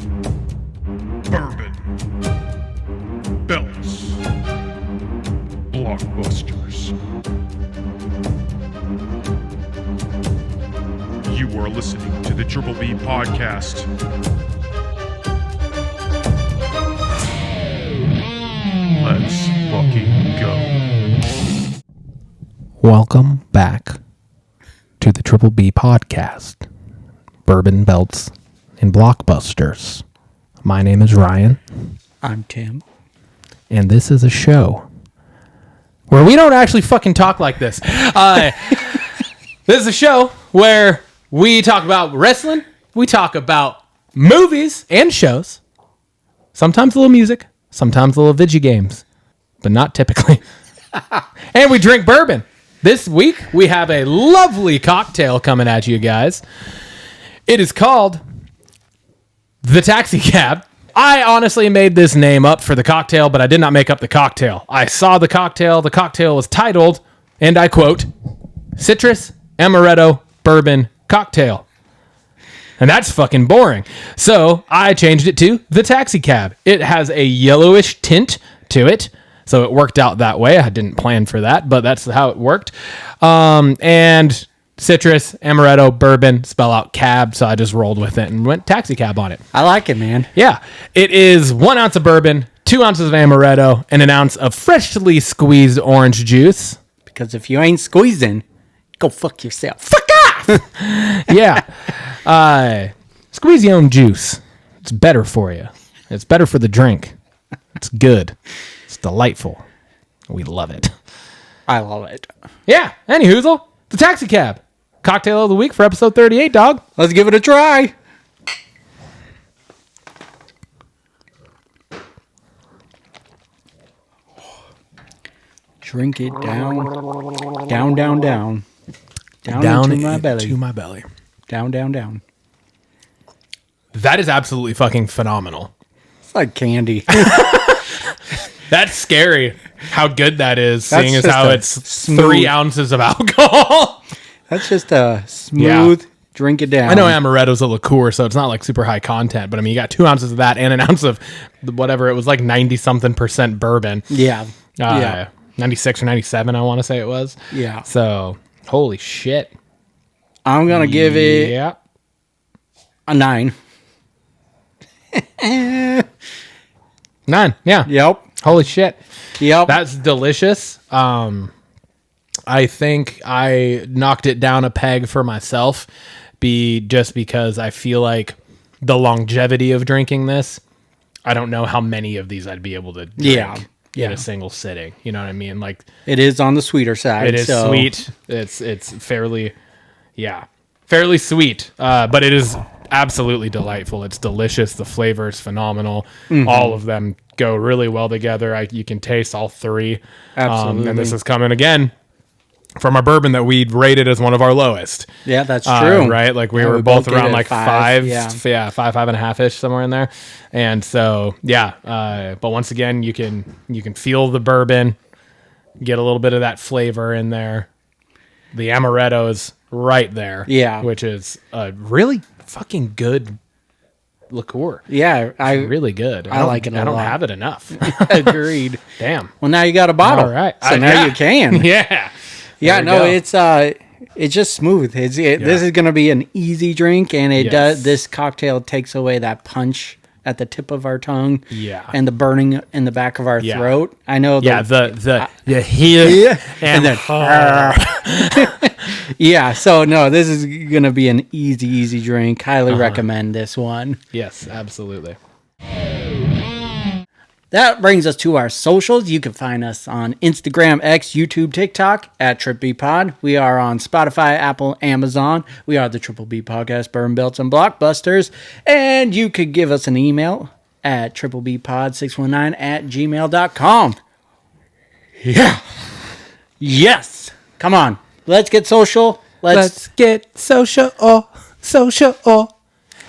Bourbon. Belts. Blockbusters. You are listening to the Triple B Podcast. Let's fucking go. Welcome back to the Triple B Podcast. Bourbon, Belts, and Blockbusters. My name is Ryan. I'm Tim. And this is a show where we don't actually fucking talk like this. This is a show where we talk about wrestling, we talk about movies and shows, sometimes a little music, sometimes a little video games, but not typically. And we drink bourbon. This week, we have a lovely cocktail coming at you guys. It is called the Taxi Cab. I honestly made this name up for the cocktail, but I did not make up the cocktail. I saw the cocktail. The cocktail was titled, and I quote, Citrus Amaretto Bourbon Cocktail. And that's fucking boring. So I changed it to the Taxi Cab. It has a yellowish tint to it. So it worked out that way. I didn't plan for that, but that's how it worked. And citrus, amaretto, bourbon, spell out cab. So I just rolled with it and went Taxi Cab on it. I like it, man. Yeah. It is 1 ounce of bourbon, 2 ounces of amaretto, and an ounce of freshly squeezed orange juice. Because if you ain't squeezing, go fuck yourself. Fuck off! Yeah. Squeeze your own juice. It's better for you. It's better for the drink. It's good. It's delightful. We love it. I love it. Yeah. Any hoozle, the Taxi Cab. Cocktail of the week for episode 38, dog. Let's give it a try. Drink it down. Down, down, down. Down into my belly. To my belly. Down, down, down. That is absolutely fucking phenomenal. It's like candy. That's scary how good that is, That's seeing as just how a it's smooth- 3 ounces of alcohol. That's just a smooth drink it down. I know amaretto's a liqueur, so it's not like super high content, but I mean, you got 2 ounces of that and an ounce of whatever, it was like 90-something% bourbon. Yeah. Yeah. 96 or 97, I want to say it was. Yeah. So, holy shit. I'm going to give it a 9. 9, yeah. Yep. Holy shit. Yep. That's delicious. I think I knocked it down a peg for myself, just because I feel like the longevity of drinking this, I don't know how many of these I'd be able to drink in a single sitting. You know what I mean? Like, it is on the sweeter side. it is sweet. It's fairly sweet, but it is absolutely delightful. It's delicious. The flavor is phenomenal. Mm-hmm. All of them go really well together. You can taste all three. Absolutely. And this is coming again from our bourbon that we rated as one of our lowest. Yeah, that's true. Right? Like we were both around like 5, yeah. 5.5-ish, somewhere in there. And so, yeah. But once again, you can feel the bourbon, get a little bit of that flavor in there. The amaretto is right there. Yeah. Which is a really fucking good liqueur. Yeah, It's really good. I like it a lot. I don't have it enough. Agreed. Damn. Well, now you got a bottle. All right. So now you can. Yeah. Yeah, There we go. it's just smooth. This is going to be an easy drink, and this cocktail takes away that punch at the tip of our tongue. Yeah. And the burning in the back of our throat. I know. The here and then. Yeah. So no, this is going to be an easy drink. Highly recommend this one. Yes, absolutely. That brings us to our socials. You can find us on Instagram, X, YouTube, TikTok at Trip B Pod. We are on Spotify, Apple, Amazon. We are the Triple B Podcast, Bourbon, Belts, and Blockbusters. And you could give us an email at triplebpod619@gmail.com. Yeah. Yes. Come on. Let's get social. Let's get social.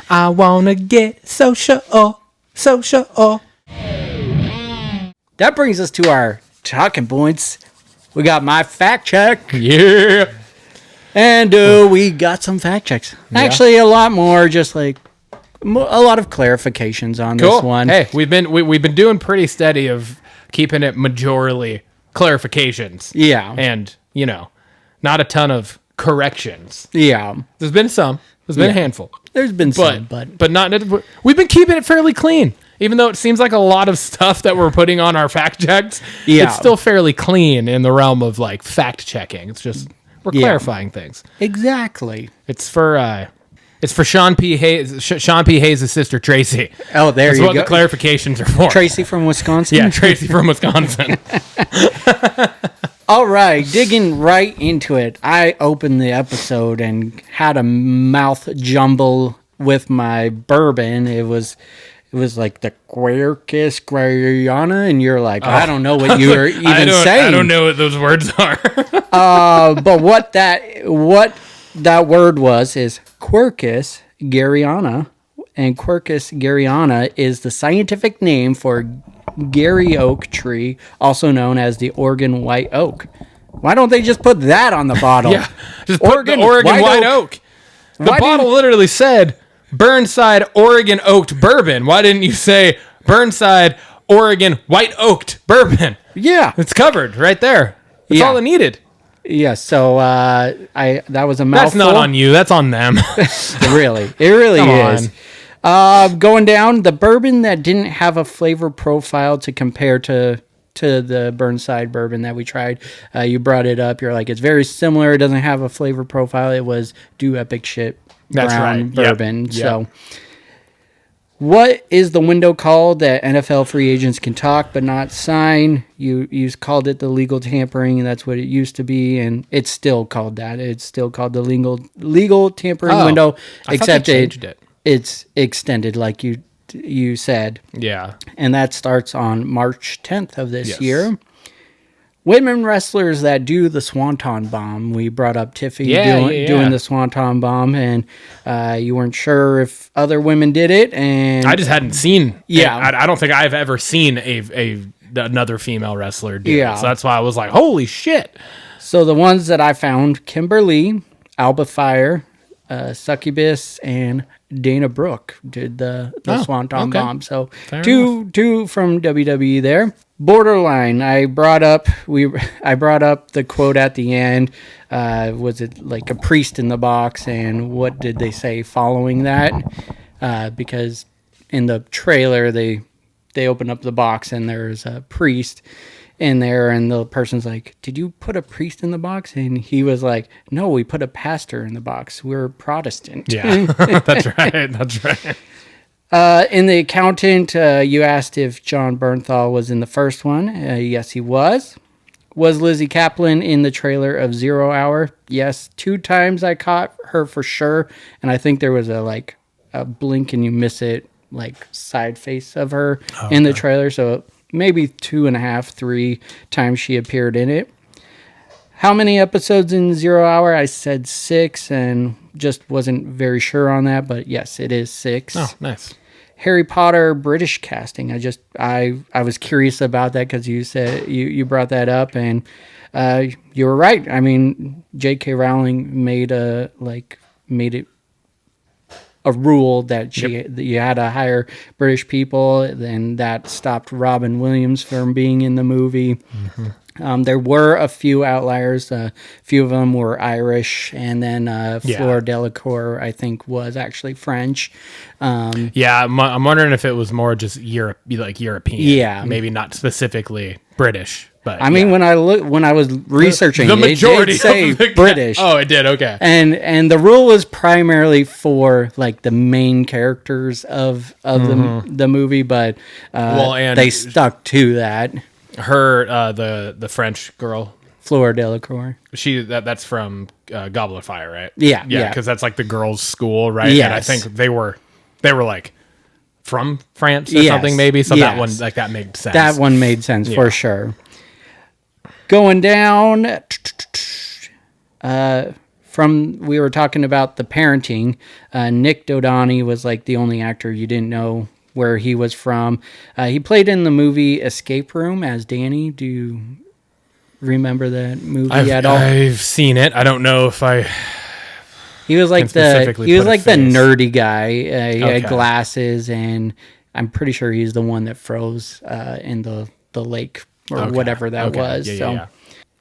I want to get social. That brings us to our talking points. We got my fact check. Yeah. And we got some fact checks. Actually, a lot more just like a lot of clarifications on Cool. this one. Hey, we've been doing pretty steady of keeping it majorly clarifications. Yeah. And, not a ton of corrections. Yeah. There's been some. There's been a handful. There's been some, but not. We've been keeping it fairly clean, even though it seems like a lot of stuff that we're putting on our fact checks. Yeah. It's still fairly clean in the realm of like fact checking. It's just we're clarifying things. exactly. It's for Sean P. Hayes. Sean P. Hayes' sister Tracy. Oh, there That's you what go. the clarifications are for. Tracy from Wisconsin. Yeah, Tracy from Wisconsin. All right, digging right into it. I opened the episode and had a mouth jumble with my bourbon. It was like the Quercus Guayana, and you're like, I don't know what you were even saying. I don't know what those words are. But what that word is Quercus Guayana, and Quercus Guayana is the scientific name for Gary oak tree, also known as the Oregon white oak. Why don't they just put that on the bottle? Yeah, just put the Oregon white oak. The Why bottle literally said Burnside Oregon oaked bourbon. Why didn't you say Burnside Oregon white oaked bourbon? Yeah, It's covered right there. That's all it needed. yeah. So that was a mouthful. That's not on you. That's on them. Really, it really Come is. Going down, the bourbon that didn't have a flavor profile to compare to the Burnside bourbon that we tried. You brought it up. You're like, it's very similar. It doesn't have a flavor profile. It was Do Epic Shit That's brown right. bourbon. Yep. So what is the window called that NFL free agents can talk but not sign? You called it the legal tampering, and that's what it used to be, and it's still called that. It's still called the legal tampering window, I thought except they changed it. it's extended, like you said, Yeah. and that starts on March 10th of this Yes. year. Women wrestlers that do the Swanton Bomb. We brought up Tiffy doing the Swanton Bomb, and you weren't sure if other women did it. And I just hadn't seen. Yeah. I don't think I've ever seen another female wrestler do Yeah. it. So that's why I was like, holy shit. So the ones that I found: Kimberly, Alba Fire, Succubus, and Dana Brooke did the Swanton Bomb. So two from WWE there. Borderline. I brought up the quote at the end. Was it like a priest in the box? And what did they say following that? Because in the trailer they open up the box and there's a priest in there, and the person's like, "Did you put a priest in the box?" And he was like, "No, we put a pastor in the box. We're Protestant." Yeah, that's right. That's right. In the accountant, you asked if John Bernthal was in the first one. Yes, he was. Was Lizzie Kaplan in the trailer of 0 Hour? Yes, 2 times I caught her for sure, and I think there was a blink and you miss it, like side face of her in the trailer. So maybe 2.5, 3 times she appeared in it. How many episodes in 0 Hour? I said 6 and just wasn't very sure on that, but yes, it is 6. Oh, nice. Harry Potter British casting. I was curious about that because you said you brought that up, and you were right. I mean, J.K. Rowling made it a rule that you had to hire British people, and that stopped Robin Williams from being in the movie. Mm-hmm. There were a few outliers. A few of them were Irish, and then Fleur Delacour, I think, was actually French. I'm wondering if it was more just European. Yeah, maybe not specifically British. But I mean, when I was researching, the majority it did say British. Oh, it did. Okay. And the rule was primarily for like the main characters of the movie, but and they stuck to that. Her, the French girl, Fleur Delacour. That's from Goblet of Fire, right? Yeah. Because that's like the girls' school, right? Yes. And I think they were like from France or something, maybe. So that one, like, that made sense. That one made sense for sure. Going down, we were talking about the parenting. Nick Dodani was like the only actor you didn't know where he was from. He played in the movie Escape Room as Danny. Do you remember that movie at all? I've seen it. I don't know if I He was like the nerdy guy. He Okay. had glasses, and I'm pretty sure he's the one that froze in the lake or whatever that was. Yeah.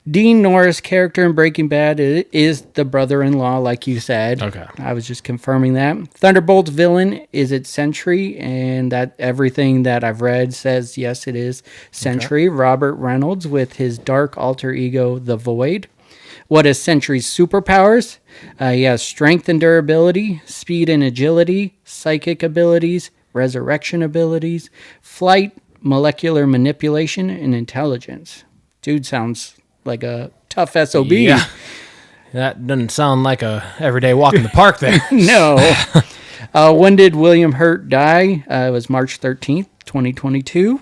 Dean Norris' character in Breaking Bad is the brother-in-law, like you said. Okay. I was just confirming that. Thunderbolt's villain is it Sentry, and that everything that I've read says yes, it is Sentry. Okay. Robert Reynolds with his dark alter ego, The Void. What is Sentry's superpowers? He has strength and durability, speed and agility, psychic abilities, resurrection abilities, flight, molecular manipulation, and intelligence. Dude sounds like a tough SOB. Yeah. That doesn't sound like a everyday walk in the park there. No. When did William Hurt die? It was March 13th, 2022.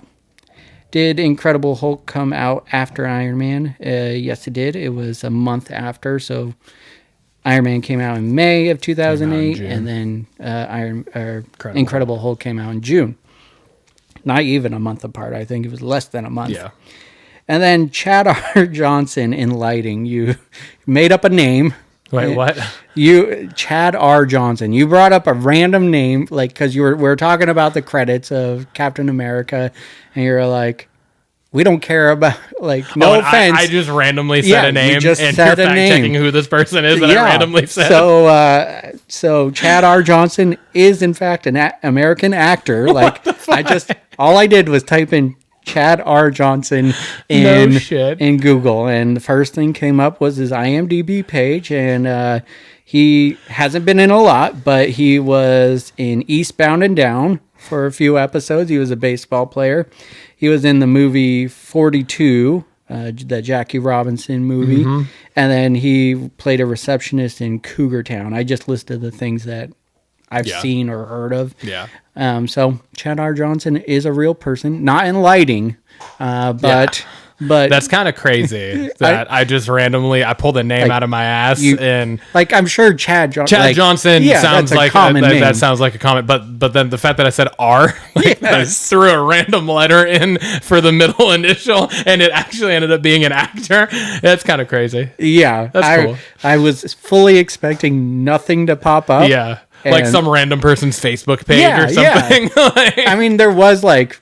Did Incredible Hulk come out after Iron Man? Yes, it did. It was a month after. So Iron Man came out in May of 2008, and then Incredible Hulk came out in June. Not even a month apart. I think it was less than a month. Yeah. And then Chad R. Johnson in lighting. You made up a name. Wait, what? Chad R. Johnson. You brought up a random name, like, because we were talking about the credits of Captain America, and you're like, we don't care about, like, no offense. I just randomly said a name, just and said you're a name. fact-checking who this person is that I randomly said. So Chad R. Johnson is, in fact, an American actor. Like, all I did was type in Chad R. Johnson in Google, and the first thing came up was his IMDb page, and he hasn't been in a lot, but he was in Eastbound and Down for a few episodes. He was a baseball player. He was in the movie 42, the Jackie Robinson movie, and then he played a receptionist in Cougar Town. I just listed the things that I've seen or heard of. Yeah. So Chad R. Johnson is a real person, not in lighting, but that's kind of crazy that I just randomly pulled a name out of my ass and like I'm sure Chad Johnson sounds like that sounds like a comment, but then the fact that I said R, I threw a random letter in for the middle initial and it actually ended up being an actor. That's kind of crazy. Yeah, that's cool. I was fully expecting nothing to pop up. Yeah. Like some random person's Facebook page or something. Yeah. I mean, there was like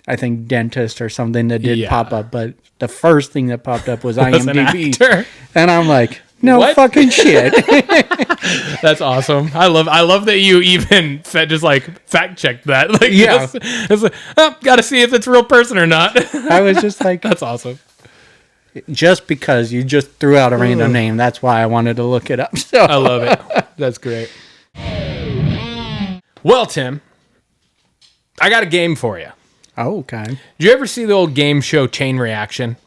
I think dentist or something that did pop up, but the first thing that popped up was IMDb, and I'm like, no fucking shit. That's awesome. I love that you even just like fact checked that. Like, it's like, gotta see if it's a real person or not. I was just like, that's awesome. Just because you just threw out a random name, that's why I wanted to look it up. So I love it. That's great. Well, Tim, I got a game for you. Oh, okay. Did you ever see the old game show Chain Reaction?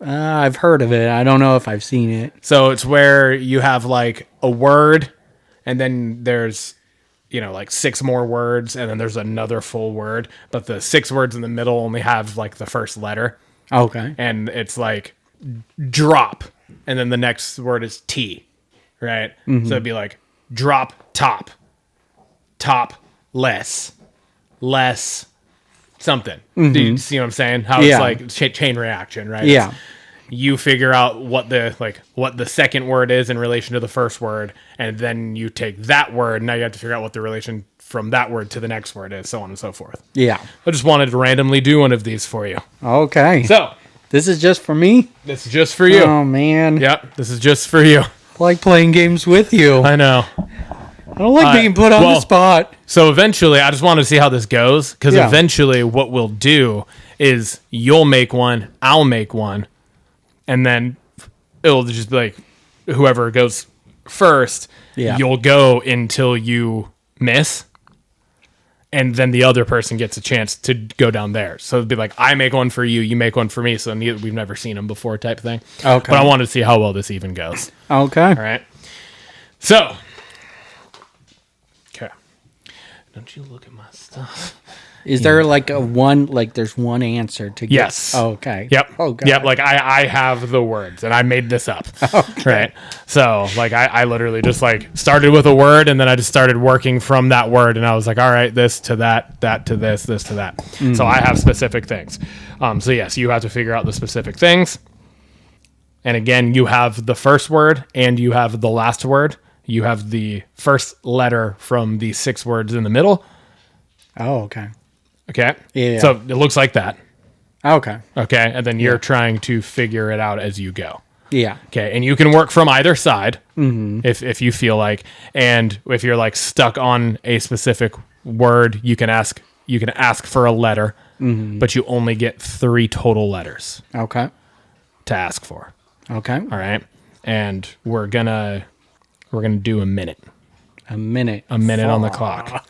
I've heard of it. I don't know if I've seen it. So it's where you have like a word, and then there's, like 6 more words, and then there's another full word. But the 6 words in the middle only have like the first letter. Okay. And it's like drop, and then the next word is T, right? So it'd be like drop top, top less something. Do you see what I'm saying? How it's like chain reaction, right? Yeah. You figure out what the second word is in relation to the first word, and then you take that word. Now you have to figure out what the relation from that word to the next word is, so on and so forth. Yeah. I just wanted to randomly do one of these for you. Okay. So this is just for me? This is just for you. Oh, man. Yep. This is just for you. I like playing games with you. I know. I don't like being put on the spot. So eventually, I just wanted to see how this goes, because eventually what we'll do is you'll make one, I'll make one, and then it'll just be like whoever goes first, you'll go until you miss, and then the other person gets a chance to go down there. So it'd be like, I make one for you, you make one for me, so we've never seen them before type thing. Okay. But I wanted to see how well this even goes. Okay. All right. So... Don't you look at my stuff. Is there like there's one answer to get? Yes. Oh, okay. Yep. Oh, God. Yep. Like I have the words and I made this up. Okay. Right. So like I literally just like started with a word and then I just started working from that word and I was like, all right, this to that, that to this to that. So I have specific things. So yes, you have to figure out the specific things. And again, you have the first word and you have the last word. You have the first letter from the 6 words in the middle. Oh, okay. Okay. Yeah. So it looks like that. Okay. Okay. And then you're trying to figure it out as you go. Yeah. Okay. And you can work from either side if you feel like. And if you're like stuck on a specific word, you can ask for a letter, but you only get 3 total letters Okay. to ask for. Okay. All right. And we're gonna do a minute. A minute. A minute on the clock.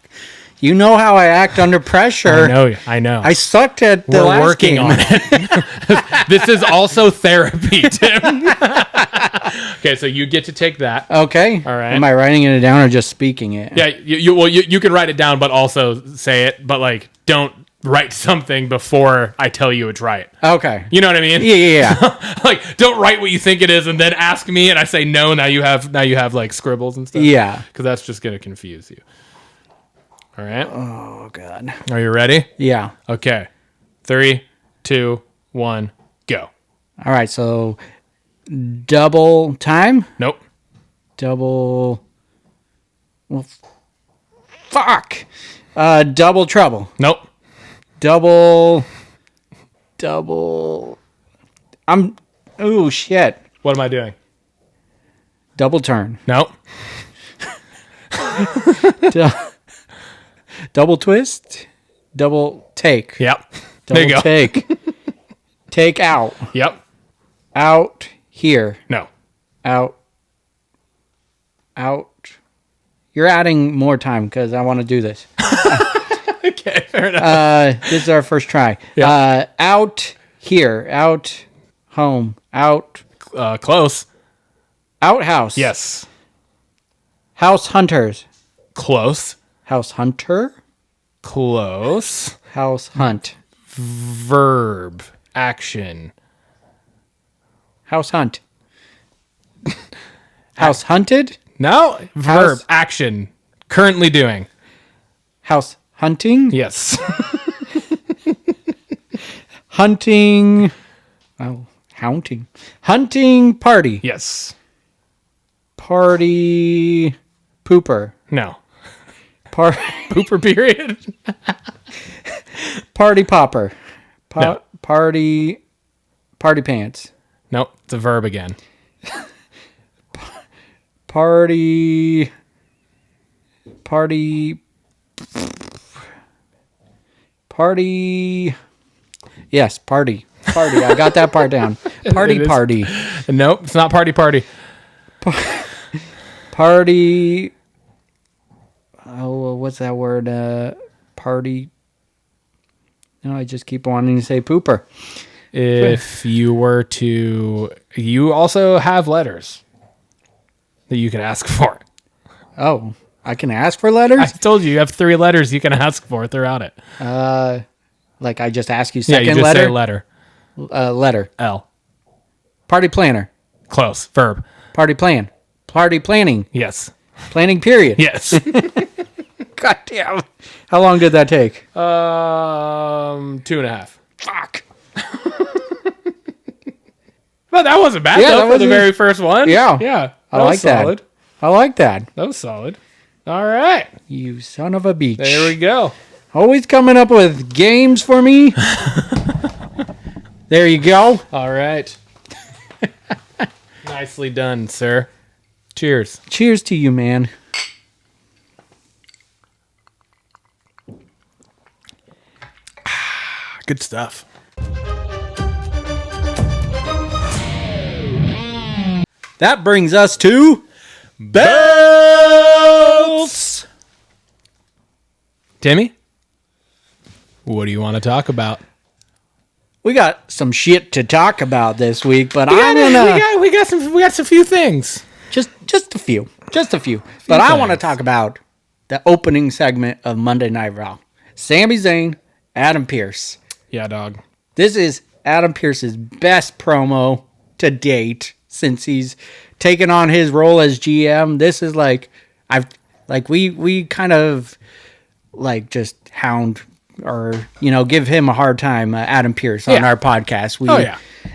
You know how I act under pressure. I know. I sucked at the We're last working game. on it. This is also therapy, Tim. Okay, so you get to take that. Okay. All right. Am I writing it down or just speaking it? Yeah, you can write it down, but also say it. But like, don't write something before I tell you it's right. Okay. You know what I mean? Yeah. Like, don't write what you think it is and then ask me, and I say no. Now you have like scribbles and stuff. Yeah. Because that's just gonna confuse you. All right. Oh, God. Are you ready? Yeah. Okay. 3, 2, 1, go. All right. So double time. Nope. Double. Well, fuck. Double trouble. Nope. Double. Oh, shit. What am I doing? Double turn. Nope. Double twist. Double take. Yep. Double There you go. take. Take out. Yep. Out here. No. Out. You're adding more time because I want to do this. Okay, fair enough. This is our first try. Yeah. Out here. Out home. Out. Close. Outhouse. Yes. House hunters. Close. House hunter. Close. House hunt. Verb. Action. House hunt. House hunted. No. Verb. House- Action. Currently doing. House hunting. Yes. Hunting. Oh, hunting. Hunting party. Yes. Party pooper. No. Pooper period. party popper. No. Party pants. Nope. It's a verb again. Party. Yes, party. I got that part down. Party. Nope. It's not party. Party. Oh, what's that word? Party. No, I just keep wanting to say pooper. If you were to, you also have letters that you can ask for. Oh, I can ask for letters? I told you have 3 letters you can ask for throughout it. Like I just ask you Yeah, second you just letter? say letter. Letter. L. Party planner. Close. Verb. Party plan. Party planning. Yes. Planning period. Yes. God damn. How long did that take? 2.5. Fuck. Well, that wasn't bad Yeah, though that for the wasn't- very first one. Yeah. Yeah. I like that. solid. I like that. That was solid. All right. You son of a beach. There we go. Always coming up with games for me. There you go. All right. Nicely done, sir. Cheers. Cheers to you, man. Good stuff. That brings us to Belts. Timmy, what do you want to talk about? We got some shit to talk about this week, but We got some few things. just a few. But I want to things. talk about the opening segment of Monday Night Raw. Sami Zayn, Adam Pearce. Yeah, dog. This is Adam Pearce's best promo to date since he's taken on his role as GM. This is we kind of like just hound or give him a hard time, Adam Pearce on our podcast.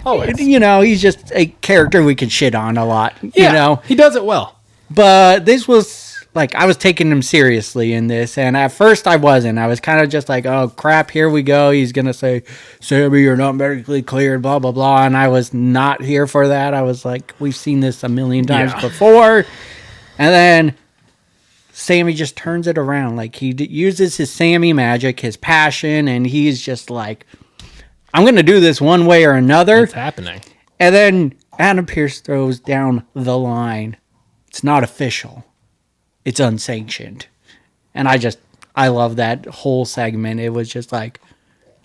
Always. You know, he's just a character we can shit on a lot. Yeah, You know, he does it well. but this was like I was taking him seriously in this, and at first I wasn't. I was kind of just like, oh crap, here we go. He's gonna say, Sammy, you're not medically cleared, blah blah blah, and I was not here for that. I was like, we've seen this a million times before, and then Sammy just turns it around. Like he uses his Sammy magic, his passion, and he's just like, I'm going to do this one way or another. It's happening. And then Adam Pearce throws down the line. It's not official. It's unsanctioned. And I love that whole segment. It was just like,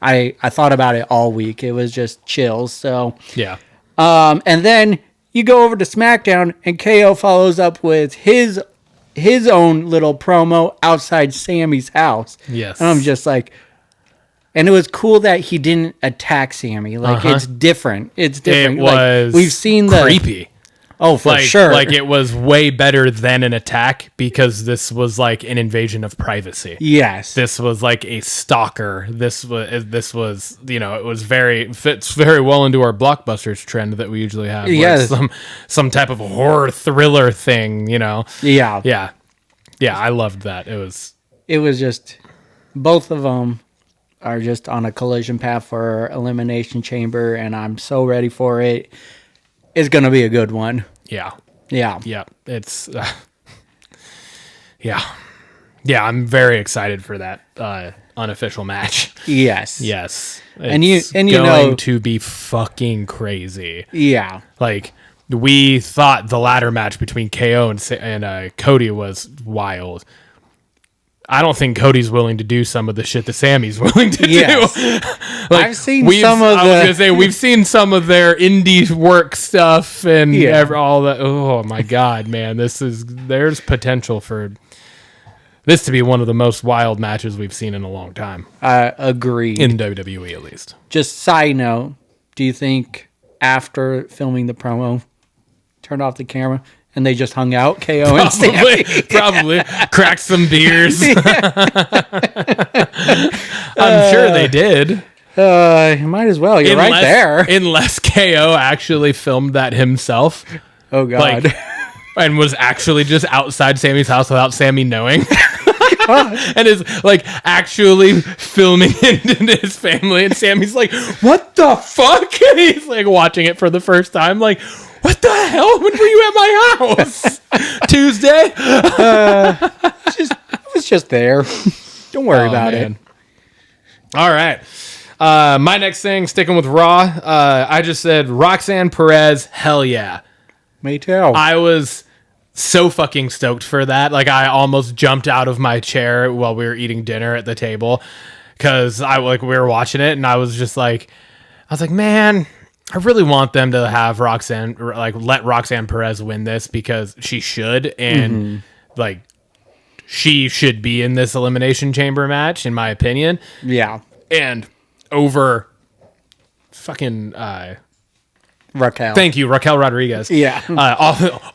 I thought about it all week. It was just chills. So, Yeah. and then you go over to SmackDown and KO follows up with his own little promo outside Sammy's house. Yes. And I'm just like, and it was cool that he didn't attack Sammy. Like it's different. It's different. It was like, we've seen the creepy. Oh, for like, sure. Like it was way better than an attack because this was like an invasion of privacy. Yes. This was like a stalker. This was you know, it was fits very well into our blockbusters trend that we usually have. Yes. Some type of horror thriller thing, you know. Yeah. Yeah. Yeah, I loved that. It was just both of them are just on a collision path for Elimination Chamber, and I'm so ready for it. It's going to be a good one. Yeah. Yeah. Yeah. It's yeah. Yeah, I'm very excited for that unofficial match. Yes. Yes. And you going know to be fucking crazy. Yeah. Like we thought the ladder match between KO and Cody was wild. I don't think Cody's willing to do some of the shit that Sammy's willing to do. Like, I've seen some of I was gonna say we've seen some of their indie work stuff and all that. Oh my god, man! There's potential for this to be one of the most wild matches we've seen in a long time. Agreed. In WWE, at least. Just side note, do you think after filming the promo, turned off the camera and they just hung out, KO and Sammy? Probably. Cracked some beers. I'm sure they did. Might as well. You're right there. Unless KO actually filmed that himself. Oh, God. And was actually just outside Sammy's house without Sammy knowing. And is like actually filming it into his family. And Sammy's like, what the fuck? And he's like watching it for the first time. Like, what the hell? When were you at my house? Tuesday? I was just there. Don't worry about it. All right. My next thing, sticking with Raw, I just said Roxanne Perez, hell yeah. Me too. I was so fucking stoked for that. Like I almost jumped out of my chair while we were eating dinner at the table because we were watching it and I was like, man, I really want them to have Roxanne, like let Roxanne Perez win this because she should. And like she should be in this Elimination Chamber match, in my opinion. Yeah. And over fucking, Raquel. Thank you, Raquel Rodriguez. Yeah.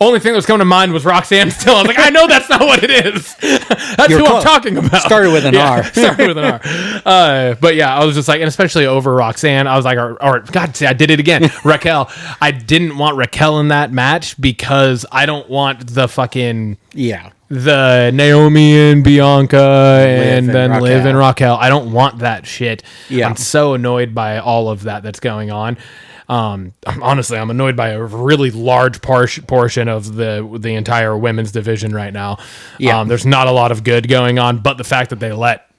Only thing that was coming to mind was Roxanne still. I was like, I know that's not what it is. That's You're who close. I'm talking about. Started with an R. Started with an R. But yeah, I was just like, and especially over Roxanne, I was like, or God, see, I did it again. Raquel. I didn't want Raquel in that match because I don't want the fucking... Yeah. The Naomi and Bianca and then Raquel. Liv and Raquel. I don't want that shit. Yeah. I'm so annoyed by all of that's going on. Honestly, I'm annoyed by a really large portion of the entire women's division right now. Yeah. There's not a lot of good going on, but the fact that they let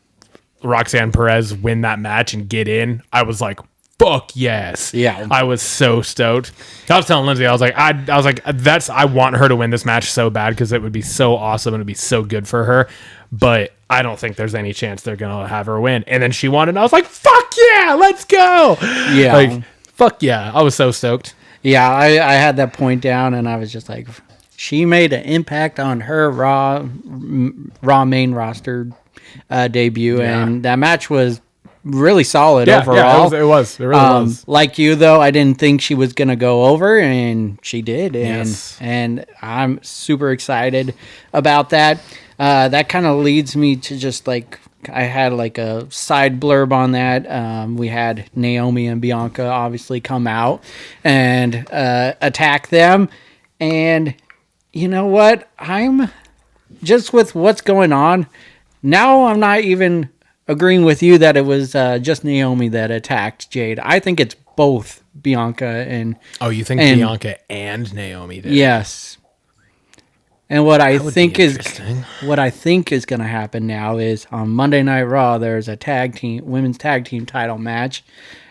Roxanne Perez win that match and get in, I was like, fuck yes. Yeah. I was so stoked. I was telling Lindsay, I was like, I want her to win this match so bad because it would be so awesome and it'd be so good for her. But I don't think there's any chance they're going to have her win. And then she won and I was like, fuck yeah, let's go. Yeah. Like, fuck yeah. I was so stoked. Yeah, I had that point down and I was just like, she made an impact on her Raw main roster debut. Yeah. And that match was really solid overall. Yeah, it was. It really was. Like you, though, I didn't think she was going to go over, and she did. And, Yes. and I'm super excited about that. That kind of leads me to just like I had like a side blurb on that. We had Naomi and Bianca obviously come out and attack them. And you know what? I'm just with what's going on. Now I'm not even agreeing with you that it was just Naomi that attacked Jade. I think it's both Bianca and... Oh, you think Bianca and Naomi did? Yes. And what I think is going to happen now is on Monday Night Raw, there's a women's tag team title match,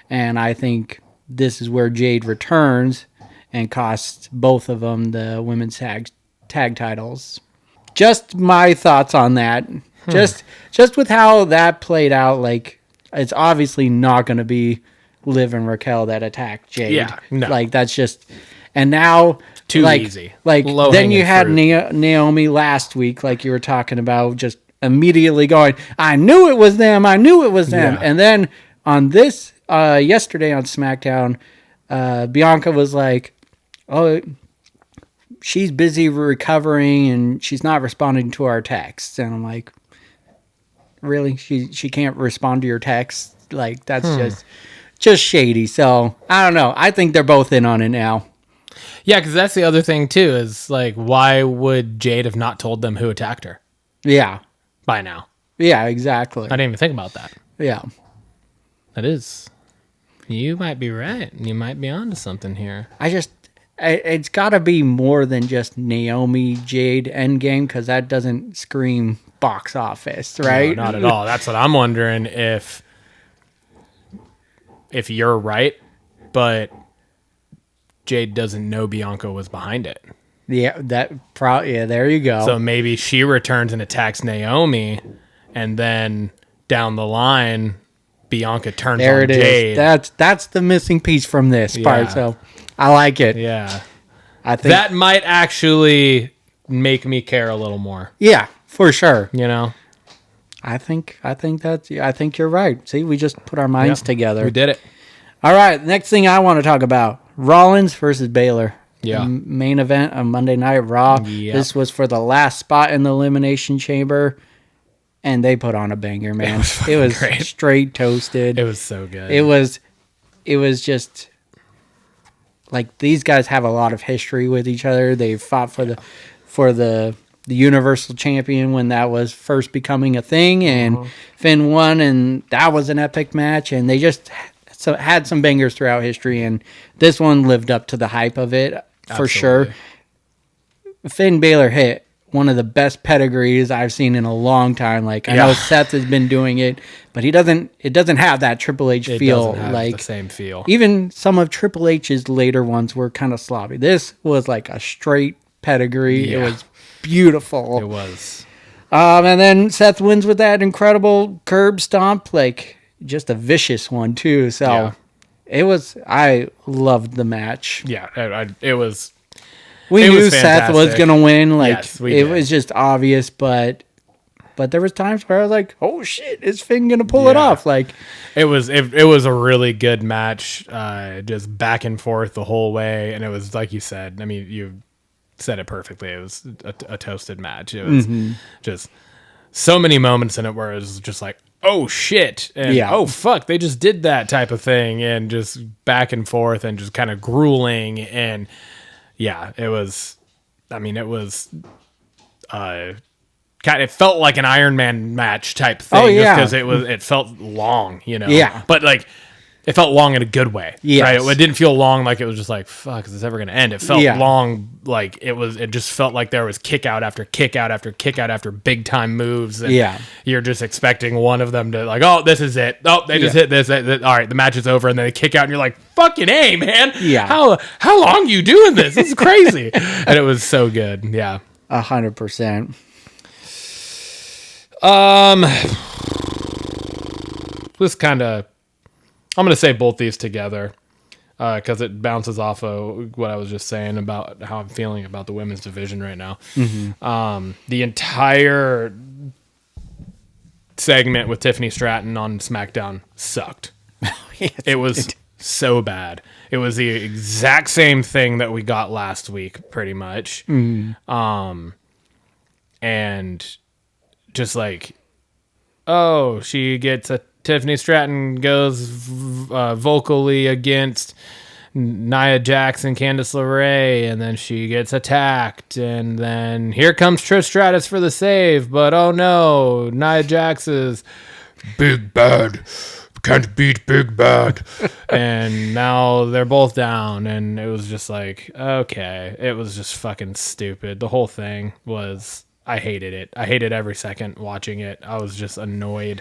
and I think this is where Jade returns and costs both of them the women's tag titles. Just my thoughts on that. Just with how that played out, like it's obviously not going to be Liv and Raquel that attack Jade. Yeah, no. Like that's just, and now too like, easy. Like then you had fruit. Naomi last week, like you were talking about, just immediately going, I knew it was them. I knew it was them. Yeah. And then on this yesterday on SmackDown, Bianca was like, oh, she's busy recovering and she's not responding to our texts. And I'm like, really? She can't respond to your texts? Like, that's just shady. So, I don't know. I think they're both in on it now. Yeah, because that's the other thing, too, is, like, why would Jade have not told them who attacked her? Yeah. By now. Yeah, exactly. I didn't even think about that. Yeah. That is... You might be right. You might be onto something here. It's got to be more than just Naomi Jade endgame, because that doesn't scream box office, right? No, not at all. That's what I'm wondering, if you're right, but Jade doesn't know Bianca was behind it. Yeah, there you go. So maybe she returns and attacks Naomi, and then down the line, Bianca turns there on it Jade. is. That's the missing piece from this part. So I like it. Yeah. I think That might actually make me care a little more. Yeah, for sure. You know? I think you're right. See, we just put our minds together. We did it. All right, next thing I want to talk about, Rollins versus Baylor. Yeah. Main event on Monday Night Raw. Yep. This was for the last spot in the Elimination Chamber, and they put on a banger, man. It was great. straight toasted. It was so good. It was just like, these guys have a lot of history with each other. They fought for the Universal Champion when that was first becoming a thing, and Finn won, and that was an epic match, and they just had some bangers throughout history, and this one lived up to the hype of it for sure. Finn Balor hit one of the best pedigrees I've seen in a long time. Like, I know Seth has been doing it, but it doesn't have that Triple H feel. Doesn't have like the same feel. Even some of Triple H's later ones were kind of sloppy. This was like a straight pedigree. Yeah. It was beautiful. It was. And then Seth wins with that incredible curb stomp, like just a vicious one too. So I loved the match. Yeah, it was. We knew Seth fantastic. was gonna win. Like, Yes, we it did. was just obvious, but there was times where I was like, "Oh shit, is Finn gonna pull it off?" Like, it was a really good match, just back and forth the whole way, and it was like you said. I mean, you said it perfectly. It was a toasted match. It was just so many moments in it where it was just like, oh shit, and oh fuck, they just did that type of thing, and just back and forth, and just kind of grueling, and it was. I mean, it was it felt like an Iron Man match type thing. Oh, yeah. Because it felt long, you know. Yeah. But like, it felt long in a good way. Yes. Right. It didn't feel long like it was just like, fuck, is this ever gonna end? It felt long, like it just felt like there was kick out after kick out after kick out after big time moves. And you're just expecting one of them to like, oh, this is it. Oh, they just hit this. All right, the match is over, and then they kick out, and you're like, fucking A, man. Yeah. How long you doing this? This is crazy. And it was so good. Yeah. 100%. This kind of, I'm going to say both these together because it bounces off of what I was just saying about how I'm feeling about the women's division right now. The entire segment with Tiffany Stratton on SmackDown sucked. It was so bad. It was the exact same thing that we got last week, pretty much. And just like, oh, she gets a Tiffany Stratton goes vocally against Nia Jax and Candice LeRae, and then she gets attacked, and then here comes Trish Stratus for the save, but oh no, Nia Jax is big bad, can't beat big bad, and now they're both down, and it was just like, okay, it was just fucking stupid. The whole thing was, I hated it. I hated every second watching it. I was just annoyed.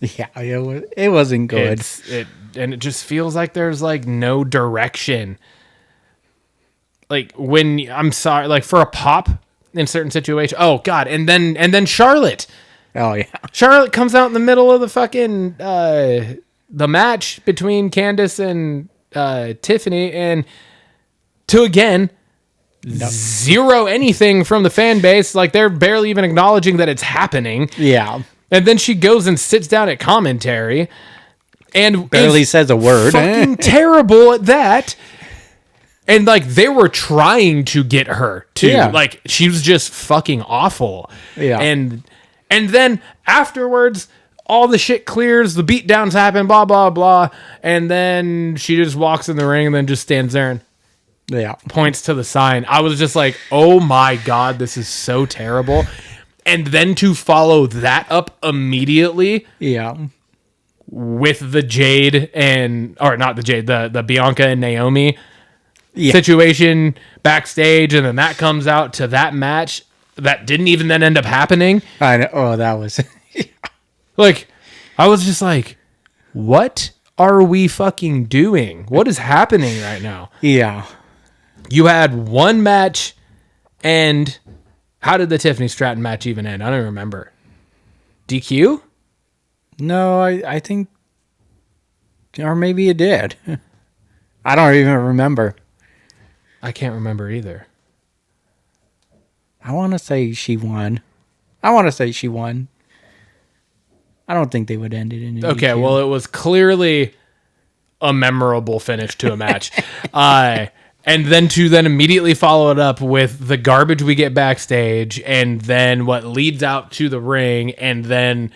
Yeah, it wasn't good. And it just feels like there's like no direction. Like when I'm sorry, like for a pop in certain situations. Oh God, and then Charlotte. Oh yeah, Charlotte comes out in the middle of the fucking the match between Candice and Tiffany, and to again zero anything from the fan base. Like they're barely even acknowledging that it's happening. Yeah. And then she goes and sits down at commentary and barely says a word. Fucking terrible at that. And like they were trying to get her to like she was just fucking awful. Yeah. And then afterwards all the shit clears, the beatdowns happen, blah blah blah, and then she just walks in the ring and then just stands there and points to the sign. I was just like, "Oh my God, this is so terrible." And then to follow that up immediately, with the Jade or not the Jade, the Bianca and Naomi situation backstage, and then that comes out to that match that didn't even then end up happening. I know. Oh, that was like, I was just like, what are we fucking doing? What is happening right now? Yeah, you had one match, and how did the Tiffany Stratton match even end? I don't remember. DQ? No, I think, or maybe it did. I don't even remember. I can't remember either. I want to say she won. I don't think they would end it in a Okay, DQ. well, it was clearly a memorable finish to a match. And then to immediately follow it up with the garbage we get backstage, and then what leads out to the ring, and then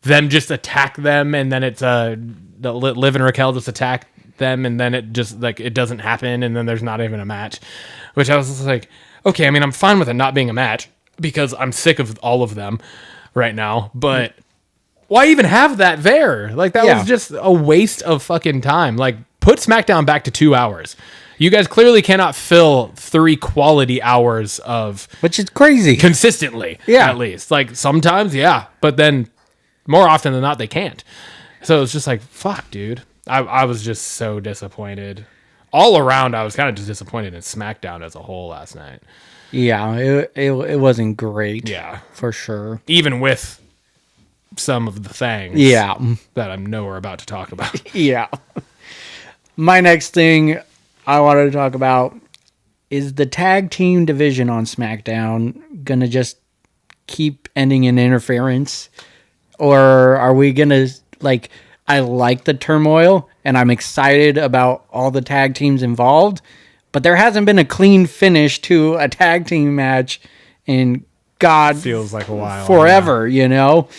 them just attack them, and then it's Liv and Raquel just attack them, and then it just like it doesn't happen, and then there's not even a match, which I was just like, okay, I mean, I'm fine with it not being a match because I'm sick of all of them right now, but why even have that there? Like that was just a waste of fucking time. Like put SmackDown back to 2 hours. You guys clearly cannot fill 3 quality hours of... Which is crazy. Consistently, at least. Like, sometimes, but then more often than not, they can't. So it's just like, fuck, dude. I was just so disappointed. All around, I was kind of just disappointed in SmackDown as a whole last night. Yeah, it wasn't great. Yeah. For sure. Even with some of the things that I know we're about to talk about. Yeah. My next thing I wanted to talk about is the tag team division on SmackDown going to just keep ending in interference? Or are we going to, like, I like the turmoil and I'm excited about all the tag teams involved, but there hasn't been a clean finish to a tag team match in God feels like a while. Forever, you know?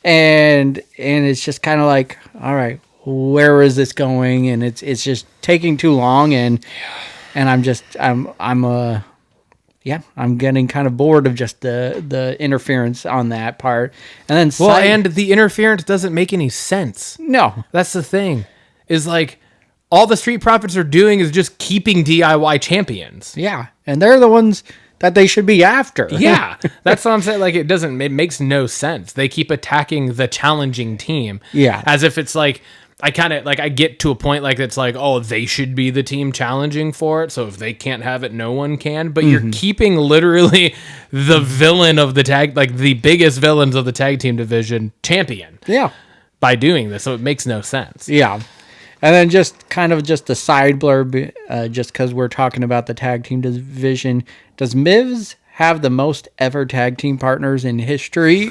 And it's just kind of like, all right, where is this going? And it's just taking too long, and I'm getting kind of bored of just the interference on that part. And then and the interference doesn't make any sense. No, that's the thing. Is like all the Street Profits are doing is just keeping DIY champions. Yeah, and they're the ones that they should be after. Yeah, that's what I'm saying. Like it makes no sense. They keep attacking the challenging team. Yeah, as if it's like. I kind of like I get to a point like it's like, oh, they should be the team challenging for it. So if they can't have it, no one can. But you're keeping literally the villain of the tag, like the biggest villains of the tag team division champion. Yeah. By doing this. So it makes no sense. Yeah. And then just kind of just a side blurb, just because we're talking about the tag team division. Does Miz have the most ever tag team partners in history?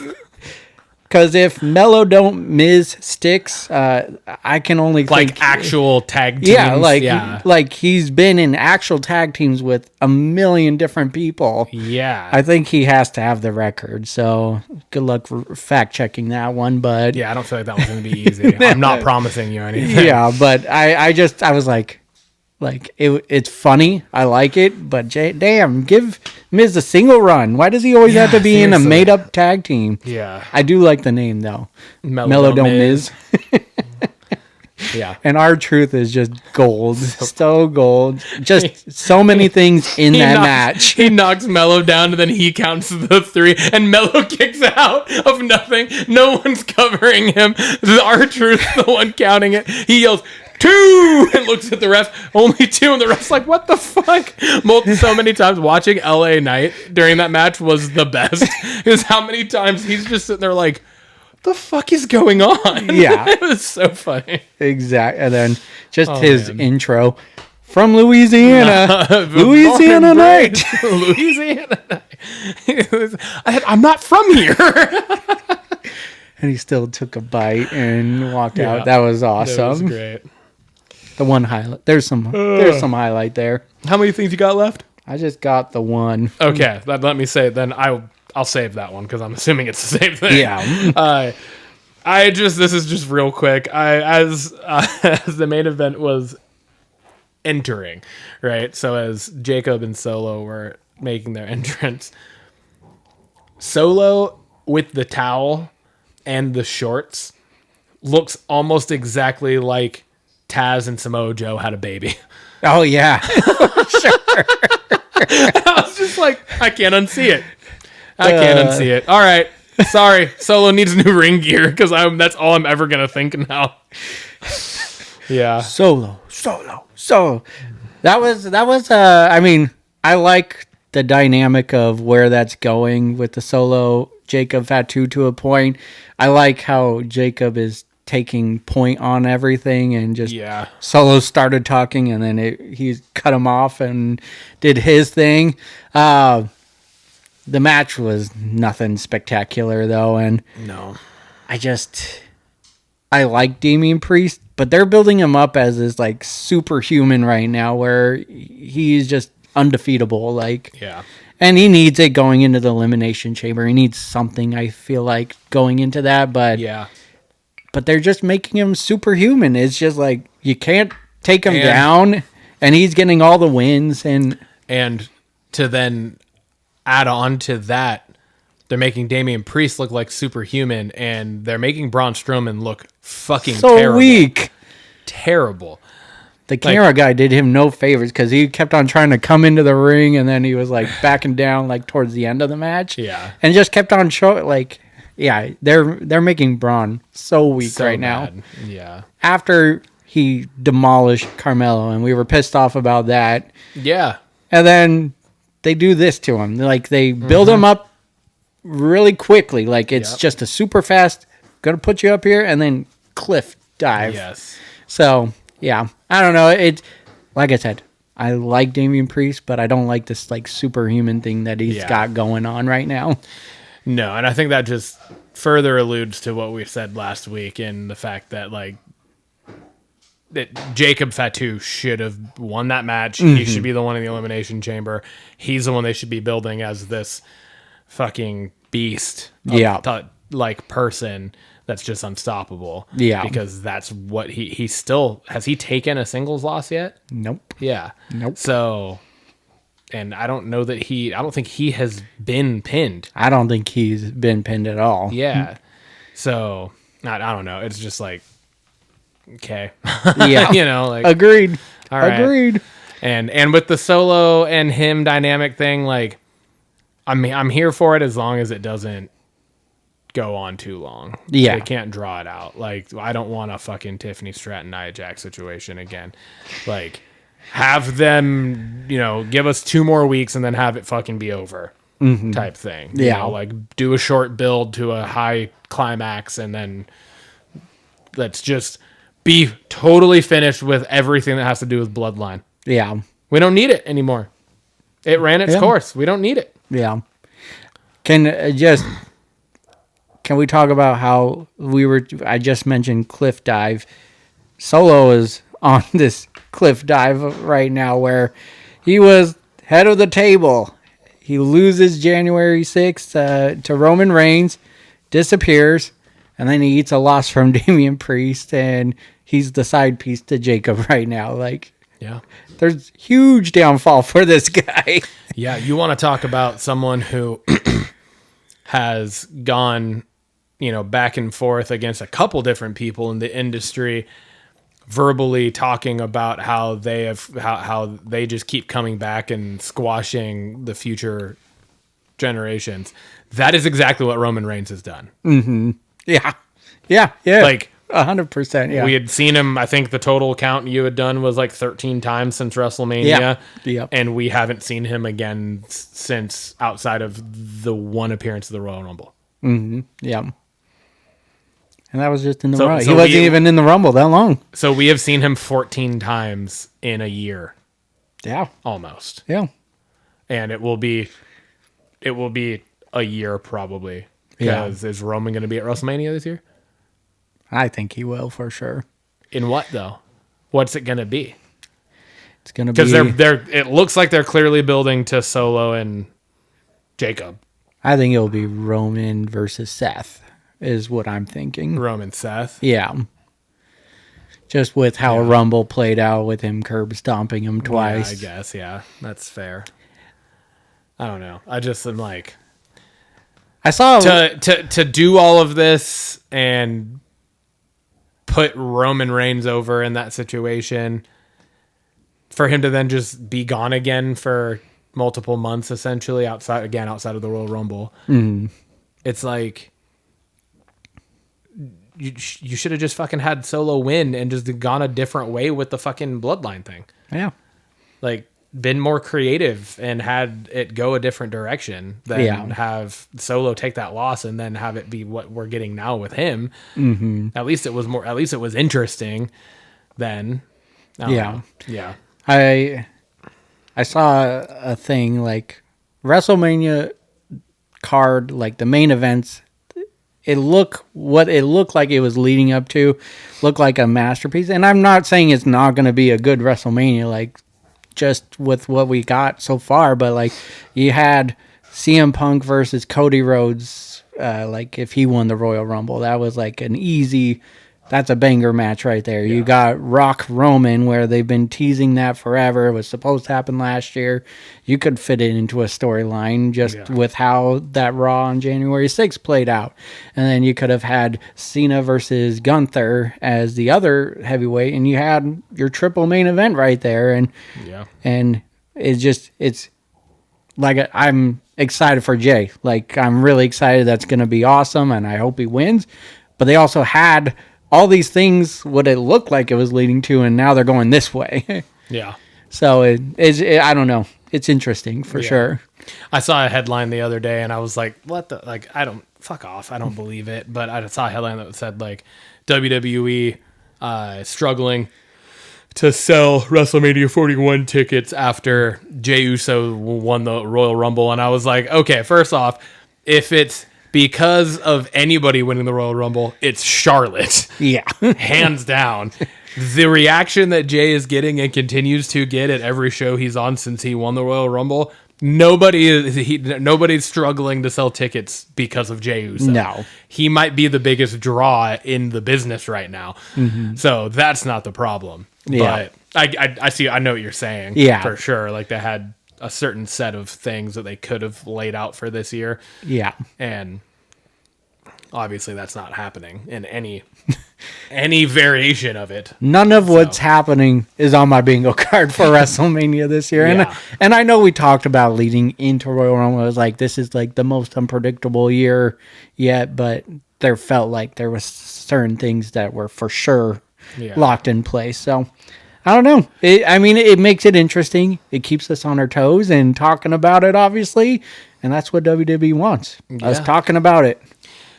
Because if Mello don't Miz sticks, I can only Like think actual tag teams. like he's been in actual tag teams with a million different people. Yeah. I think he has to have the record. So good luck for fact checking that one. But Yeah, I don't feel like that was going to be easy. I'm not promising you anything. yeah, but I was like it's funny. I like it, but damn, give Miz a single run. Why does he always have to be in a seriously. made up tag team? Yeah. I do like the name though. Mellow Don't Miz. Miz. Yeah. And R-Truth is just gold. So gold. Just so many things in that match. He knocks Mello down, and then he counts the 3, and Mello kicks out of nothing. No one's covering him. R-Truth, the one counting it. He yells, 2, and looks at the ref. Only 2, and the ref's like, what the fuck? So many times watching LA Knight during that match was the best. Because how many times he's just sitting there like, the fuck is going on? Yeah. It was so funny. Exactly. And then just his intro from Louisiana. Louisiana night. Louisiana night. I'm not from here. And he still took a bite and walked Yeah. out. That was awesome. That was great. The one highlight. There's some highlight there. How many things you got left? I just got the one. Okay, let me say it. Then I'll save that one because I'm assuming it's the same thing. Yeah. This is just real quick. As the main event was entering, right? So as Jacob and Solo were making their entrance, Solo with the towel and the shorts looks almost exactly like Taz and Samoa Joe had a baby. Oh, yeah. Sure. I was just like, I can't unsee it. I can't unsee it. All right. Sorry. Solo needs new ring gear because that's all I'm ever going to think now. Yeah. Solo. That was I mean, I like the dynamic of where that's going with the Solo Jacob Fatu to a point. I like how Jacob is taking point on everything and just Solo started talking and then he cut him off and did his thing. The match was nothing spectacular though, and No. I like Damian Priest, but they're building him up as this like superhuman right now where he's just undefeatable, and he needs it going into the Elimination Chamber. He needs something, I feel like, going into that, but they're just making him superhuman. It's just like you can't take him down, and he's getting all the wins, and to then add on to that, they're making Damian Priest look like superhuman, and they're making Braun Strowman look fucking terrible. Weak. Terrible. The camera guy did him no favors because he kept on trying to come into the ring, and then he was like backing down like towards the end of the match. Yeah, and just kept on showing like, they're making Braun so weak right now. Yeah, after he demolished Carmelo, and we were pissed off about that. Yeah, and then they do this to him. Like they build him up really quickly. Like it's just a super fast, gonna put you up here, and then cliff dive. Yes. So yeah, I don't know. It's like I said, I like Damian Priest, but I don't like this like superhuman thing that he's got going on right now. No, and I think that just further alludes to what we said last week in the fact that that Jacob Fatu should have won that match. He should be the one in the Elimination Chamber. He's the one they should be building as this fucking beast. Person that's just unstoppable. Yeah. Because that's what he still... Has he taken a singles loss yet? Nope. Yeah. Nope. So... And I don't know that I don't think he has been pinned. I don't think he's been pinned at all. Yeah. So, I don't know. It's just like... Okay. Yeah. Agreed. All right. Agreed. And with the Solo and him dynamic thing, I'm here for it as long as it doesn't go on too long. Yeah. They can't draw it out. I don't want a fucking Tiffany Stratton Nia Jax situation again. Have them, give us 2 more weeks and then have it fucking be over type thing. Yeah. Do a short build to a high climax and then let's just be totally finished with everything that has to do with Bloodline. Yeah. We don't need it anymore. It ran its course. We don't need it. Yeah. Can can we talk about how I just mentioned cliff dive. Solo is on this cliff dive right now where he was head of the table. He loses January 6th to Roman Reigns, disappears, and then he eats a loss from Damian Priest, and he's the side piece to Jacob right now. Like, Yeah. there's huge downfall for this guy. Yeah, you want to talk about someone who has gone, back and forth against a couple different people in the industry, verbally talking about how they just keep coming back and squashing the future generations. That is exactly what Roman Reigns has done. Mm-hmm. Yeah. Like 100%. Yeah. We had seen him, I think the total count you had done was like 13 times since WrestleMania. Yeah. And we haven't seen him again since outside of the one appearance of the Royal Rumble. Mm-hmm. Yeah. And that was just in the So- Rumble. so He wasn't we- even in the Rumble that long. So we have seen him 14 times in a year, Yeah. almost. Yeah. And it will be a year probably. Yeah. Because is Roman going to be at WrestleMania this year? I think he will for sure. In what though? What's it going to be? It's going to be... Because it looks like they're clearly building to Solo and Jacob. I think it'll be Roman versus Seth is what I'm thinking. Roman Seth. Yeah. Just with how Rumble played out with him curb stomping him twice. Yeah, I guess, yeah. That's fair. I don't know. I just am like... I saw... To do all of this and put Roman Reigns over in that situation, for him to then just be gone again for multiple months, essentially, outside of the Royal Rumble. Mm. It's like... You should have just fucking had Solo win and just gone a different way with the fucking bloodline thing. Yeah. Like, been more creative and had it go a different direction than have Solo take that loss and then have it be what we're getting now with him. Mm-hmm. At least it was interesting then. I don't know. Yeah. I saw a thing like WrestleMania card, like the main events. What it looked like it was leading up to looked like a masterpiece. And I'm not saying it's not going to be a good WrestleMania, like just with what we got so far. But like you had CM Punk versus Cody Rhodes, like if he won the Royal Rumble, that was like that's a banger match right there. Yeah. You got Rock Roman, where they've been teasing that forever. It was supposed to happen last year. You could fit it into a storyline just with how that Raw on January 6th played out. And then you could have had Cena versus Gunther as the other heavyweight, and you had your triple main event right there. And it's like I'm excited for Jay. Like I'm really excited. That's going to be awesome, and I hope he wins. But they also had all these things, what it looked like it was leading to, and now they're going this way. Yeah. So I don't know. It's interesting for sure. I saw a headline the other day and I was like, what the, like, fuck off. I don't believe it. But I saw a headline that said like WWE struggling to sell WrestleMania 41 tickets after Jey Uso won the Royal Rumble. And I was like, okay, first off, if it's because of anybody winning the Royal Rumble, it's Charlotte. Yeah. Hands down. The reaction that Jay is getting and continues to get at every show he's on since he won the Royal Rumble, nobody's struggling to sell tickets because of Jey Uso. No. He might be the biggest draw in the business right now. Mm-hmm. So that's not the problem. Yeah. But I know what you're saying. Yeah. For sure. Like they had a certain set of things that they could have laid out for this year. Yeah. And obviously that's not happening in any variation of it. None of what's happening is on my bingo card for WrestleMania this year. Yeah. And I know we talked about leading into Royal Rumble. It was like, this is like the most unpredictable year yet, but there felt like there was certain things that were for sure locked in place. So I don't know. It makes it interesting. It keeps us on our toes and talking about it, obviously. And that's what WWE wants. Us talking about it.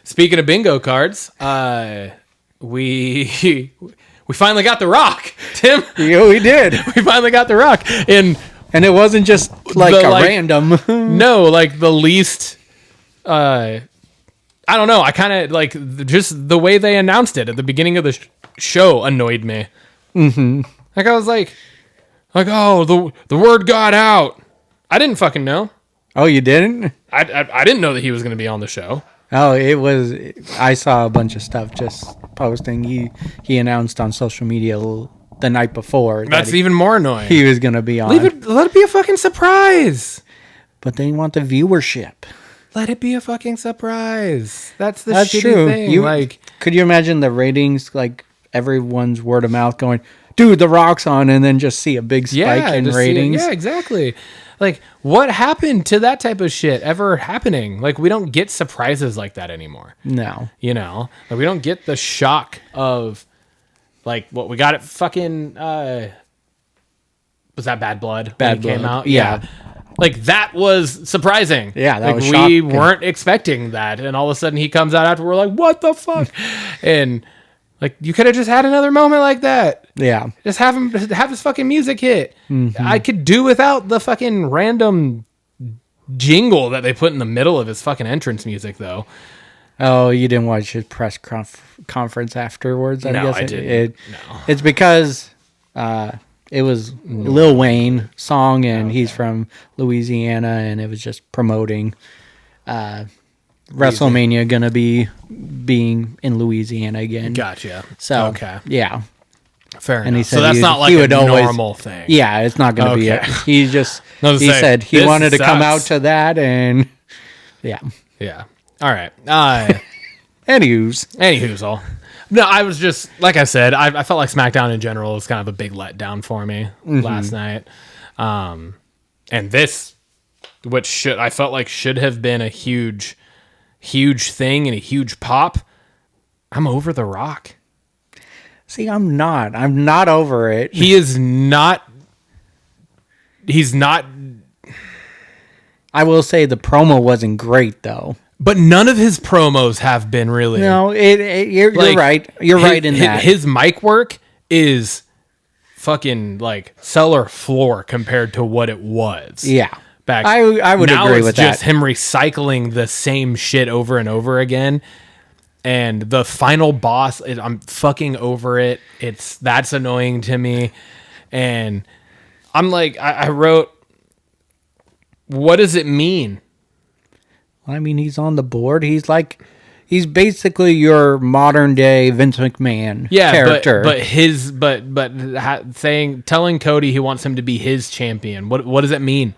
Speaking of bingo cards, we finally got The Rock, Tim. Yeah, we did. We finally got The Rock. And it wasn't just like random. No, like the least... I I don't know. I kind of like just the way they announced it at the beginning of the show annoyed me. Mm-hmm. Like I was like, oh, the word got out. I didn't fucking know. Oh, you didn't? I didn't know that he was going to be on the show. Oh, it was. I saw a bunch of stuff just posting. He announced on social media the night before. That's even more annoying. He was going to be on. Let it be a fucking surprise. But they want the viewership. Let it be a fucking surprise. That's shitty true. thing. Could you imagine the ratings? Like everyone's word of mouth going, "Dude, The Rock's on," and then just see a big spike in ratings. Yeah, exactly. Like, what happened to that type of shit ever happening? Like, we don't get surprises like that anymore. No. You know? Like, we don't get the shock of, like, what we got at fucking, was that Bad Blood? Bad when it came Blood. out? Yeah. Like, that was surprising. Yeah, that was we shocking. weren't expecting that. And all of a sudden he comes out after we're like, what the fuck? And, like, you could have just had another moment like that. Yeah. Just have his fucking music hit. Mm-hmm. I could do without the fucking random jingle that they put in the middle of his fucking entrance music, though. Oh, you didn't watch his press conference afterwards? No, I didn't. No. It's because it was Lil Wayne song, and he's from Louisiana, and it was just promoting WrestleMania gonna be being in Louisiana again. Gotcha. So okay, yeah, fair enough. And he said so that's not like a normal thing. Yeah, it's not gonna be it. He just he said he wanted to come out to that, and yeah. All right. Anywho's all. No, I was just like I said. I felt like SmackDown in general was kind of a big letdown for me last night, and this, which I felt like should have been a huge thing and a huge pop. I'm over The Rock. See, I'm not over it. He's not. I will say the promo wasn't great though. But none of his promos have been really. No, you're right. You're right in that. His mic work is fucking like cellar floor compared to what it was. Yeah. Back I would now agree with that. It's just him recycling the same shit over and over again. And the final boss, I'm fucking over it. That's annoying to me. And I'm like, I wrote, what does it mean? I mean, he's on the board. He's basically your modern day Vince McMahon character. Telling Cody he wants him to be his champion. What does that mean?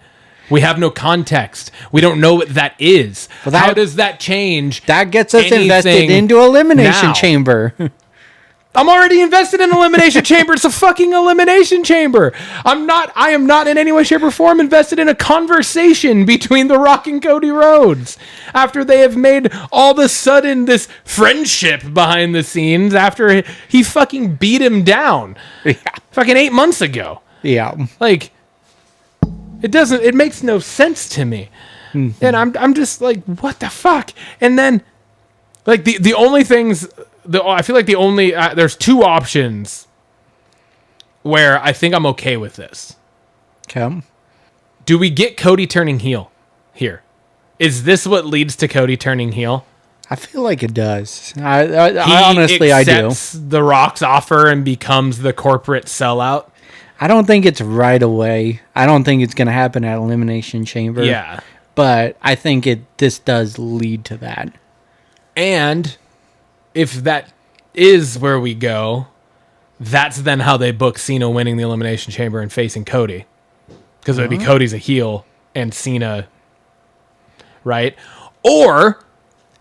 We have no context. We don't know what that is. Well, how does that change? That gets us invested into Elimination Chamber. I'm already invested in Elimination Chamber. It's a fucking Elimination Chamber. I am not in any way, shape, or form invested in a conversation between The Rock and Cody Rhodes after they have made all of a sudden this friendship behind the scenes after he fucking beat him down fucking 8 months ago. Yeah. Like, it makes no sense to me. Mm-hmm. And I'm just like, what the fuck? And then, like, the only things... I feel like the only there's two options where I think I'm okay with this. Okay. Do we get Cody turning heel here? Is this what leads to Cody turning heel? I feel like it does. I honestly, I do. He accepts The Rock's offer and becomes the corporate sellout. I don't think it's right away. I don't think it's going to happen at Elimination Chamber. Yeah. But I think this does lead to that. And if that is where we go, that's then how they book Cena winning the Elimination Chamber and facing Cody. Because it would be Cody's a heel and Cena, right? Or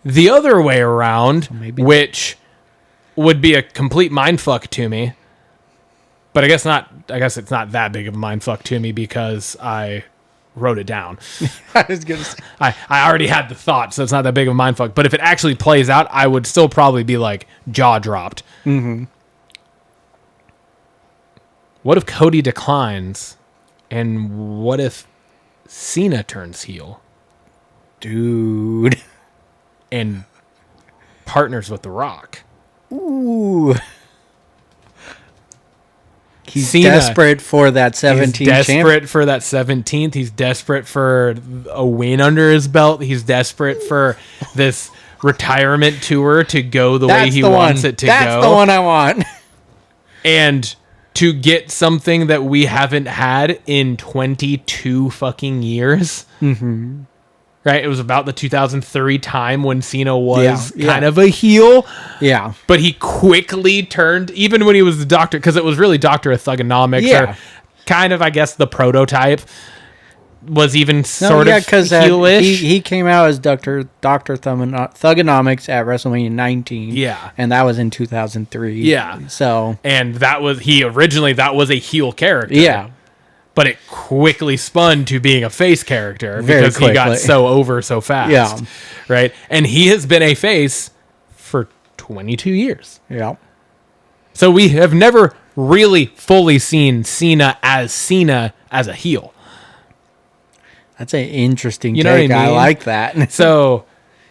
the other way around, which would be a complete mindfuck to me. But I guess it's not that big of a mindfuck to me because I wrote it down. I was gonna say. I already had the thought, so it's not that big of a mindfuck. But if it actually plays out, I would still probably be like jaw dropped. Mm-hmm. What if Cody declines, and what if Cena turns heel, dude, and partners with The Rock? Ooh. He's desperate for that 17th. He's desperate for that 17th. He's desperate for a win under his belt. He's desperate for this retirement tour to go the way he wants it to go. That's the one I want. And to get something that we haven't had in 22 fucking years. Mm-hmm. Right? It was about the 2003 time when Cena was kind of a heel. Yeah. But he quickly turned, even when he was the doctor, because it was really Doctor of Thugonomics, or kind of, I guess, the prototype, was even sort of heelish. He came out as Doctor Thugonomics at WrestleMania 19. Yeah. And that was in 2003. Yeah. So. And that was a heel character. Yeah. But it quickly spun to being a face character Very because he got so over so fast. Yeah. Right? And he has been a face for 22 years. Yeah. So we have never really fully seen Cena as a heel. That's an interesting you know take. what I mean? I like that. So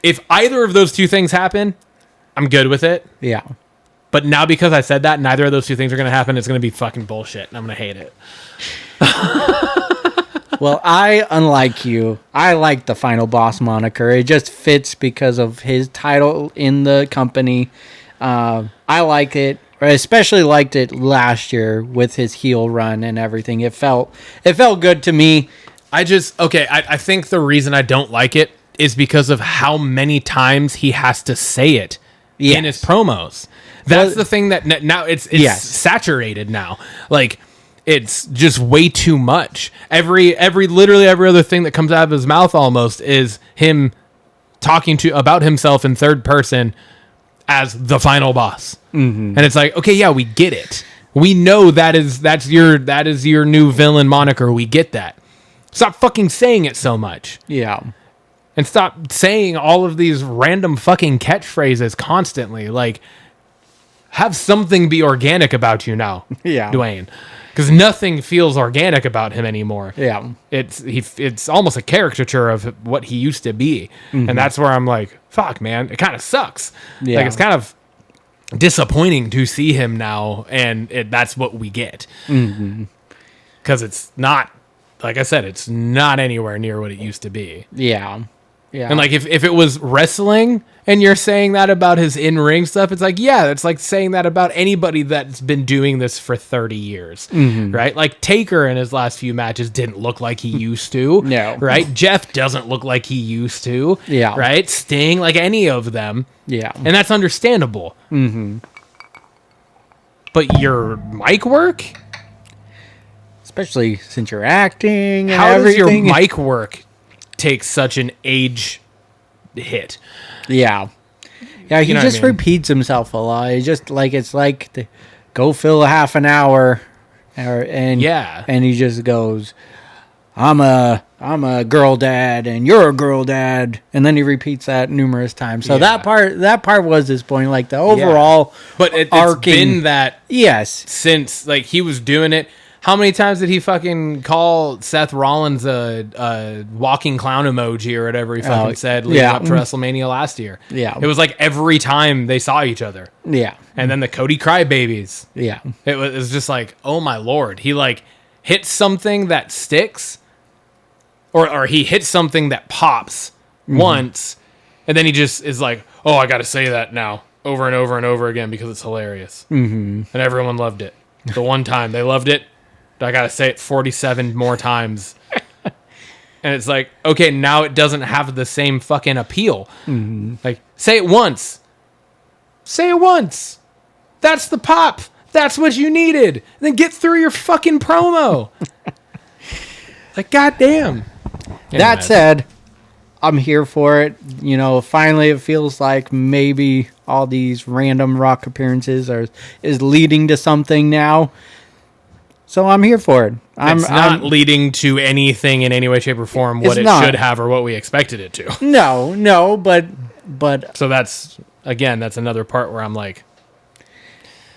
if either of those two things happen, I'm good with it. Yeah. But now because I said that, neither of those two things are going to happen. It's going to be fucking bullshit, and I'm going to hate it. Well, unlike you, I like the Final Boss moniker. It just fits because of his title in the company. I like it. I especially liked it last year with his heel run and everything. It felt good to me. I think the reason I don't like it is because of how many times he has to say it in his promos. That's the thing that now it's saturated now. Like, it's just way too much. Literally every other thing that comes out of his mouth almost is him talking about himself in third person as the final boss. Mm-hmm. And it's like, okay, yeah, we get it. We know that is your new villain moniker. We get that. Stop fucking saying it so much. Yeah. And stop saying all of these random fucking catchphrases constantly. Like, have something be organic about you now, Dwayne. Because nothing feels organic about him anymore. Yeah. It's almost a caricature of what he used to be. Mm-hmm. And that's where I'm like, fuck, man, it kind of sucks. Yeah. Like, it's kind of disappointing to see him now, and that's what we get. Because it's not, like I said, it's not anywhere near what it used to be. Yeah. Yeah. And like if it was wrestling and you're saying that about his in-ring stuff, it's like, yeah, it's like saying that about anybody that's been doing this for 30 years, right? Like Taker in his last few matches didn't look like he used to, no, right? Jeff doesn't look like he used to, yeah, right? Sting, like any of them, yeah, and that's understandable. But your mic work, especially since you're acting, and how everything. does your mic work take such an age hit? Yeah, he just repeats himself a lot. It's like go fill a half an hour, and he just goes, I'm a girl dad and you're a girl dad, and then he repeats that numerous times. So that part was his point, like the overall but it's been that since like he was doing it. How many times did he fucking call Seth Rollins a walking clown emoji or whatever he fucking said leading up to WrestleMania last year? Yeah. It was like every time they saw each other. Yeah. And then the Cody Crybabies. Yeah. It was just like, oh my Lord. He like hits something that sticks or he hits something that pops once, and then he just is like, oh, I got to say that now over and over and over again because it's hilarious. And everyone loved it. The one time they loved it. I gotta say it 47 more times. And it's like, okay, now it doesn't have the same fucking appeal. Like, say it once. Say it once. That's the pop. That's what you needed. Then get through your fucking promo. Like, goddamn. That said, I'm here for it. You know, finally it feels like maybe all these random Rock appearances is leading to something now. So I'm here for it. It's not leading to anything in any way, shape, or form what it should have or what we expected it to. No, but so that's another part where I'm like,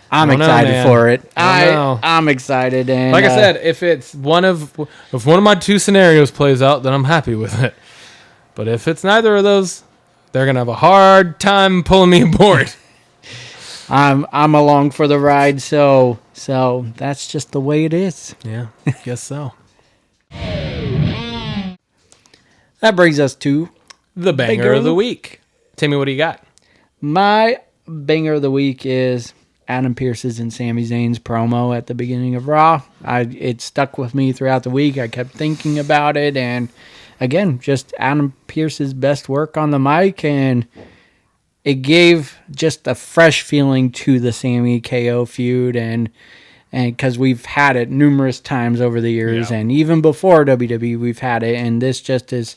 I'm excited for it. I'm excited, and like I said, if one of my two scenarios plays out, then I'm happy with it. But if it's neither of those, they're gonna have a hard time pulling me aboard. I'm along for the ride, so that's just the way it is. Yeah, guess so. That brings us to the banger of the week. Timmy, what do you got? My banger of the week is Adam Pearce's and Sami Zayn's promo at the beginning of Raw. It stuck with me throughout the week. I kept thinking about it, and again, just Adam Pearce's best work on the mic, and it gave just a fresh feeling to the Sami KO feud, and because we've had it numerous times over the years, and even before WWE, we've had it, and this just is,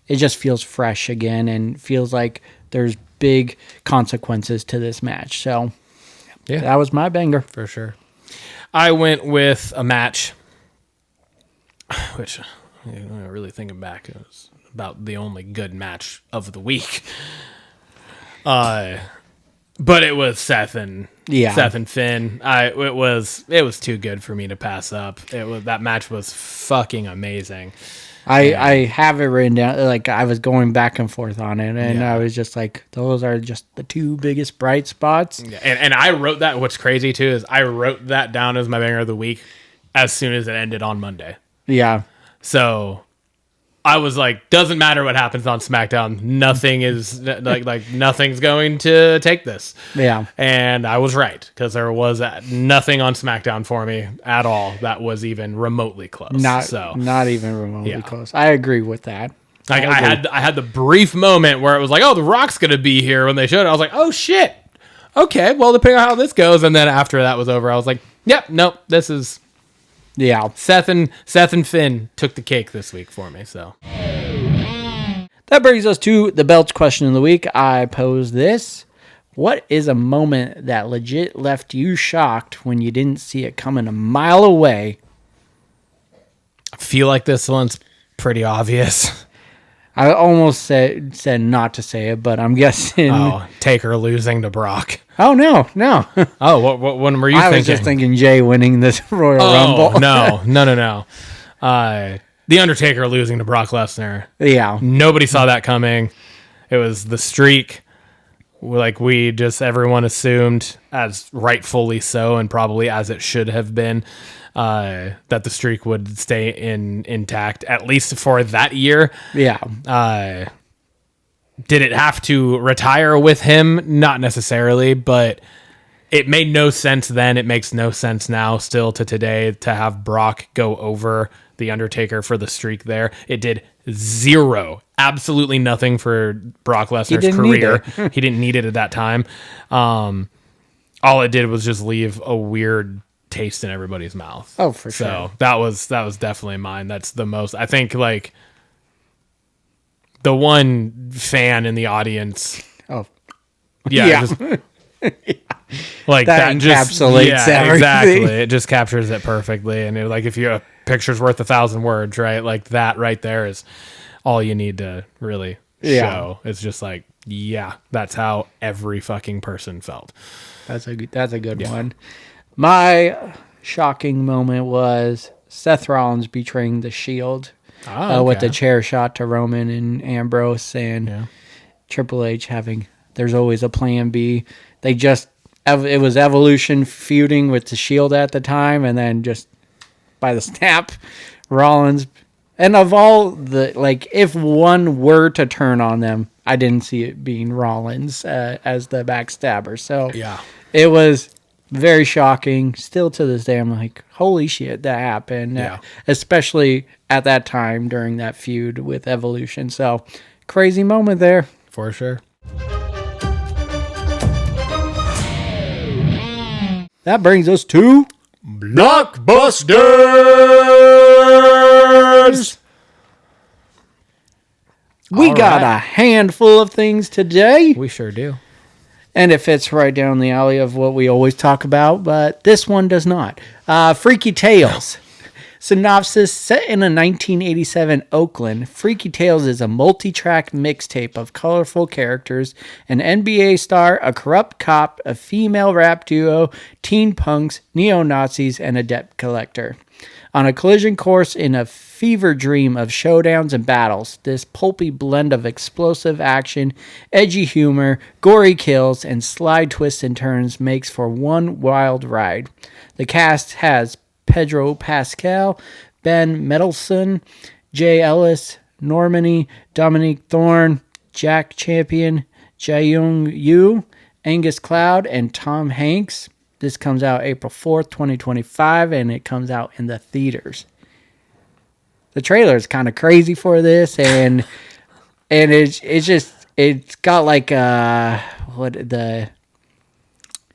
it just feels fresh again, and feels like there's big consequences to this match. So, that was my banger for sure. I went with a match, which, really thinking back, it was about the only good match of the week. But it was Seth and Finn. It was too good for me to pass up. That match was fucking amazing. I have it written down. Like, I was going back and forth on it, and I was just like, those are just the two biggest bright spots. Yeah. And I wrote that. What's crazy too is I wrote that down as my banger of the week as soon as it ended on Monday. Yeah. So I was like, doesn't matter what happens on SmackDown. Nothing is like nothing's going to take this. Yeah. And I was right, because there was nothing on SmackDown for me at all that was even remotely close. Not even remotely close. I agree with that. Like I had the brief moment where it was like, oh, The Rock's going to be here when they showed it. I was like, oh shit. Okay, well, depending on how this goes. And then after that was over, I was like, yep, nope, this is... Yeah. Seth and Finn took the cake this week for me, so. That brings us to the belts question of the week. I pose this. What is a moment that legit left you shocked when you didn't see it coming a mile away? I feel like this one's pretty obvious. I almost said not to say it, but I'm guessing. Oh, Taker losing to Brock. Oh, no. Oh, what one were you thinking? I was just thinking Jay winning this Royal Rumble. No. The Undertaker losing to Brock Lesnar. Yeah. Nobody saw that coming. It was the streak. Like, everyone assumed, as rightfully so, and probably as it should have been, that the streak would stay intact, at least for that year. Yeah. Did it have to retire with him? Not necessarily, but it made no sense then. It makes no sense now, still to today, to have Brock go over the Undertaker for the streak there. It did absolutely nothing for Brock Lesnar's career. He didn't need it at that time. All it did was just leave a weird taste in everybody's mouth. Oh, for sure. So that was definitely mine. That's the most, I think, like, the one fan in the audience. Oh, yeah. Like that encapsulates everything. Exactly. It just captures it perfectly. And like, if a picture's worth 1,000 words, right? Like, that right there is all you need to really show. It's just like, that's how every fucking person felt. That's a good one. My shocking moment was Seth Rollins betraying the Shield with the chair shot to Roman and Ambrose, and Triple H having, there's always a plan B. It was Evolution feuding with the Shield at the time, and then just by the snap, Rollins. And of all the, like, if one were to turn on them, I didn't see it being Rollins as the backstabber. So it was very shocking. Still to this day, I'm like, holy shit, that happened. Especially at that time during that feud with Evolution. So, crazy moment there. For sure. That brings us to Blockbusters! We got a handful of things today. We sure do. And it fits right down the alley of what we always talk about, but this one does not. Freaky Tales. Synopsis: set in a 1987 Oakland, Freaky Tales is a multi-track mixtape of colorful characters, an NBA star, a corrupt cop, a female rap duo, teen punks, neo-Nazis, and a debt collector. On a collision course in a fever dream of showdowns and battles, this pulpy blend of explosive action, edgy humor, gory kills, and sly twists and turns makes for one wild ride. The cast has Pedro Pascal, Ben Mendelsohn, Jay Ellis, Normani, Dominique Thorne, Jack Champion, Jae-young Yoo, Angus Cloud, and Tom Hanks. This comes out April 4th, 2025, and it comes out in the theaters. The trailer is kind of crazy for this, and it's got like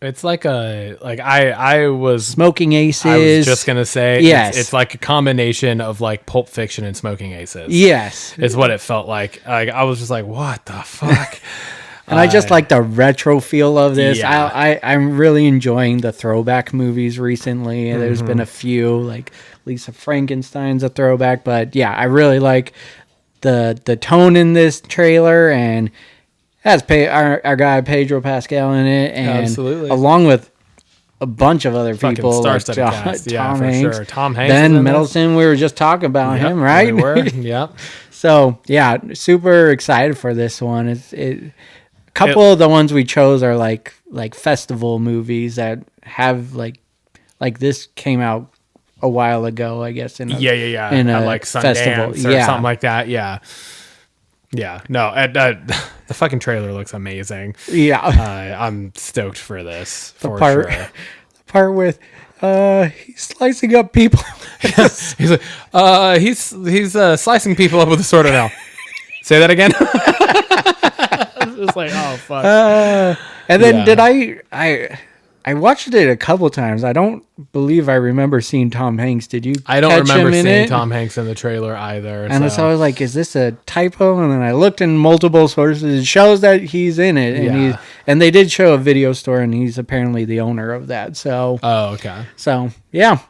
It's like I was Smoking Aces. I was just gonna say, yes, it's like a combination of like Pulp Fiction and Smoking Aces. Yes, is what it felt like. I was just like, what the fuck? And I just like the retro feel of this. Yeah. I'm really enjoying the throwback movies recently. And there's been a few, like Lisa Frankenstein's a throwback. But yeah, I really like the tone in this trailer. And has our guy Pedro Pascal in it. And absolutely. Along with a bunch of other Fucking people. star-studded cast. Yeah, Tom for Hanks. sure. Tom Hanks. Ben Mendelsohn, we were just talking about him, right? We were. Yep. So yeah, super excited for this one. A couple of the ones we chose are like festival movies that have like this came out a while ago, I guess. In a like festival, Sundance or something like that. Yeah. No, the fucking trailer looks amazing. Yeah, I'm stoked for this. The part with he's slicing up people. He's like, he's slicing people up with a sword now. Say that again. It's like, oh fuck. And then did I watched it a couple times. I don't believe I remember seeing Tom Hanks. Did you? I don't catch remember him in seeing it? Tom Hanks in the trailer either. And so I was like, is this a typo? And then I looked in multiple sources. It shows that he's in it. And and they did show a video store, and he's apparently the owner of that. So oh, okay. So yeah.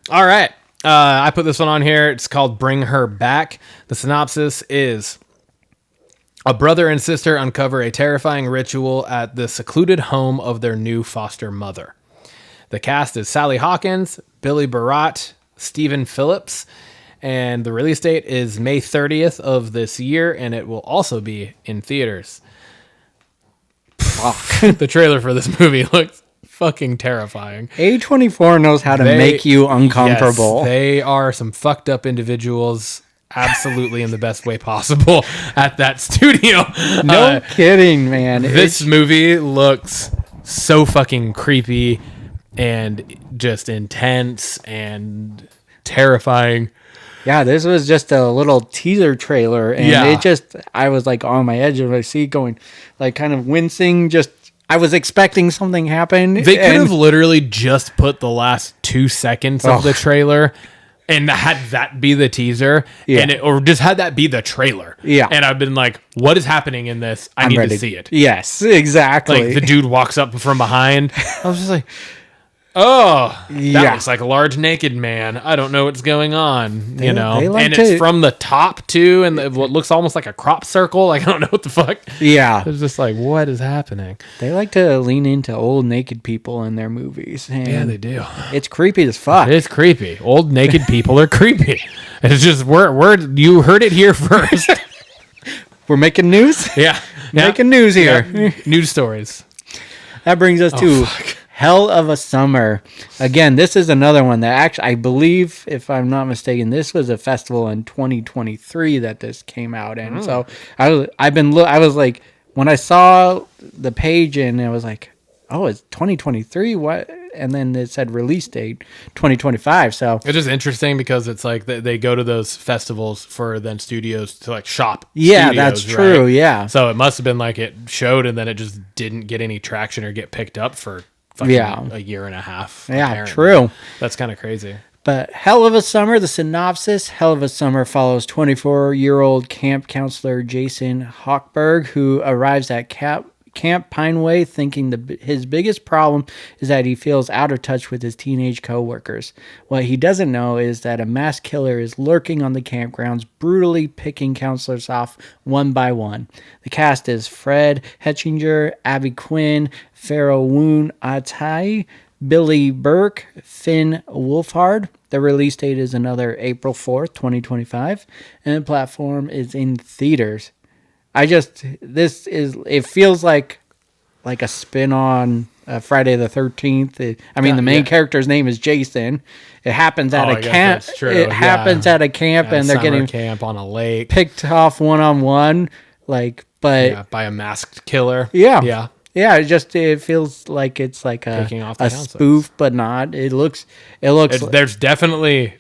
All right. I put this one on here. It's called Bring Her Back. The synopsis is: a brother and sister uncover a terrifying ritual at the secluded home of their new foster mother. The cast is Sally Hawkins, Billy Barat, Stephen Phillips, and the release date is May 30th of this year, and it will also be in theaters. The trailer for this movie looks fucking terrifying. A24 knows how to make you uncomfortable. Yes, they are some fucked up individuals. Absolutely in the best way possible at that studio. No kidding, man. This movie looks so fucking creepy and just intense and terrifying. Yeah, this was just a little teaser trailer, and I was like on my edge of my seat going, like kind of wincing, I was expecting something happen. They could have literally just put the last 2 seconds of the trailer and had that be the teaser, or just had that be the trailer. Yeah. And I've been like, what is happening in this? I need to see it. Yes, exactly. Like the dude walks up from behind. I was just like, oh, that looks like a large naked man. I don't know what's going on, you know? And it's from the top too, and what looks almost like a crop circle. Like, I don't know what the fuck. Yeah. It's just like, what is happening? They like to lean into old naked people in their movies. And yeah, they do. It's creepy as fuck. It is creepy. Old naked people are creepy. It's just, you heard it here first. We're making news? Yeah. Making news here. Yeah. News stories. That brings us to Hell of a Summer. Again, this is another one that actually, I believe, if I'm not mistaken, this was a festival in 2023 that this came out in. So I was like, when I saw the page and I was like, oh, it's 2023? What? And then it said release date 2025. So it's just interesting because it's like they go to those festivals for then studios to like shop. Yeah, studios, that's true. Right? Yeah. So it must have been like it showed and then it just didn't get any traction or get picked up for fucking a year and a half. Yeah, apparently. true. That's kind of crazy. But Hell of a Summer, the synopsis, Hell of a Summer follows 24-year-old camp counselor Jason Hochberg, who arrives at Camp Pineway thinking his biggest problem is that he feels out of touch with his teenage co-workers. What he doesn't know is that a mass killer is lurking on the campgrounds, brutally picking counselors off one by one. The cast is Fred Hetchinger, Abby Quinn, Pharaoh Woon Atai, Billy Burke, Finn Wolfhard. The release date is another April 4th, 2025, and the platform is in theaters. It feels like a spin on Friday the 13th. The main character's name is Jason. It happens at a camp. That's true. It happens at a camp, and they're getting camp on a lake, picked off one-on-one. But by a masked killer. Yeah. It feels like it's like a spoof, but not. It looks. There's definitely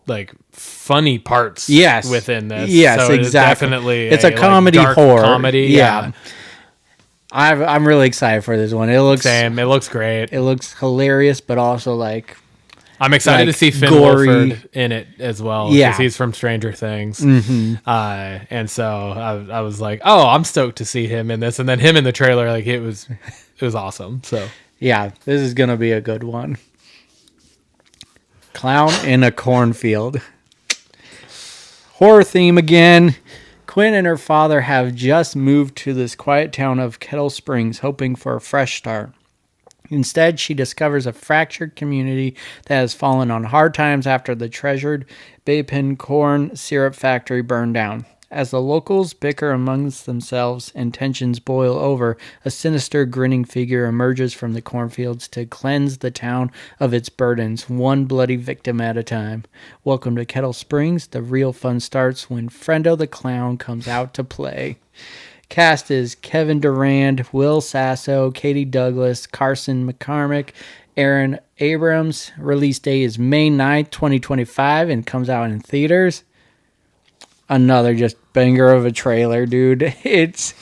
like funny parts. Within this. Yes, so exactly. It's a comedy horror comedy. Yeah. I'm really excited for this one. It looks great. It looks hilarious, but also like. I'm excited to see Finn Wolford in it as well. Because he's from Stranger Things. Mm-hmm. And so I was like, oh, I'm stoked to see him in this. And then him in the trailer, like it was awesome. So yeah, this is going to be a good one. Clown in a cornfield. Horror theme again. Quinn and her father have just moved to this quiet town of Kettle Springs, hoping for a fresh start. Instead, she discovers a fractured community that has fallen on hard times after the treasured Bourbon corn syrup factory burned down. As the locals bicker amongst themselves and tensions boil over, a sinister, grinning figure emerges from the cornfields to cleanse the town of its burdens, one bloody victim at a time. Welcome to Kettle Springs. The real fun starts when Frendo the Clown comes out to play. Cast is Kevin Durand, Will Sasso, Katie Douglas, Carson McCormick, Aaron Abrams. Release date is May 9th, 2025, and comes out in theaters. Another just banger of a trailer, dude. It's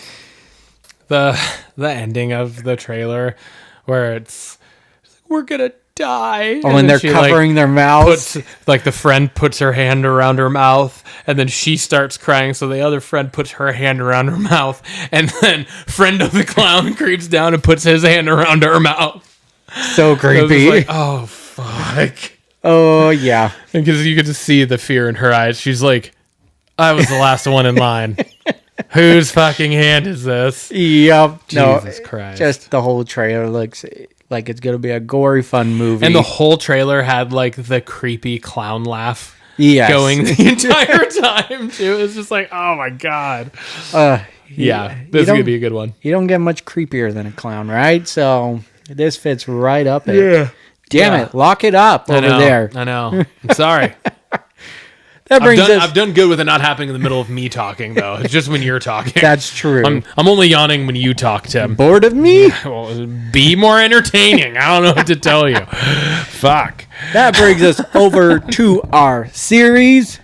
the ending of the trailer where it's like, we're gonna die. Oh, and they're covering their mouths. The friend puts her hand around her mouth, and then she starts crying, so the other friend puts her hand around her mouth, and then Friend of the Clown creeps down and puts his hand around her mouth. So creepy. Like, oh, fuck. Oh, yeah. Because you could just see the fear in her eyes. She's like, I was the last one in line. Whose fucking hand is this? Yep. Jesus Christ. Just the whole trailer looks like it's going to be a gory, fun movie. And the whole trailer had like the creepy clown laugh going the entire time, too. It's just like, oh my God. This is going to be a good one. You don't get much creepier than a clown, right? So this fits right up it. Damn it. Lock it up over there. I know. I'm sorry. I've done good with it not happening in the middle of me talking, though. It's just when you're talking. That's true. I'm only yawning when you talk, Tim. Bored of me? Well, be more entertaining. I don't know what to tell you. Fuck. That brings us over to our series,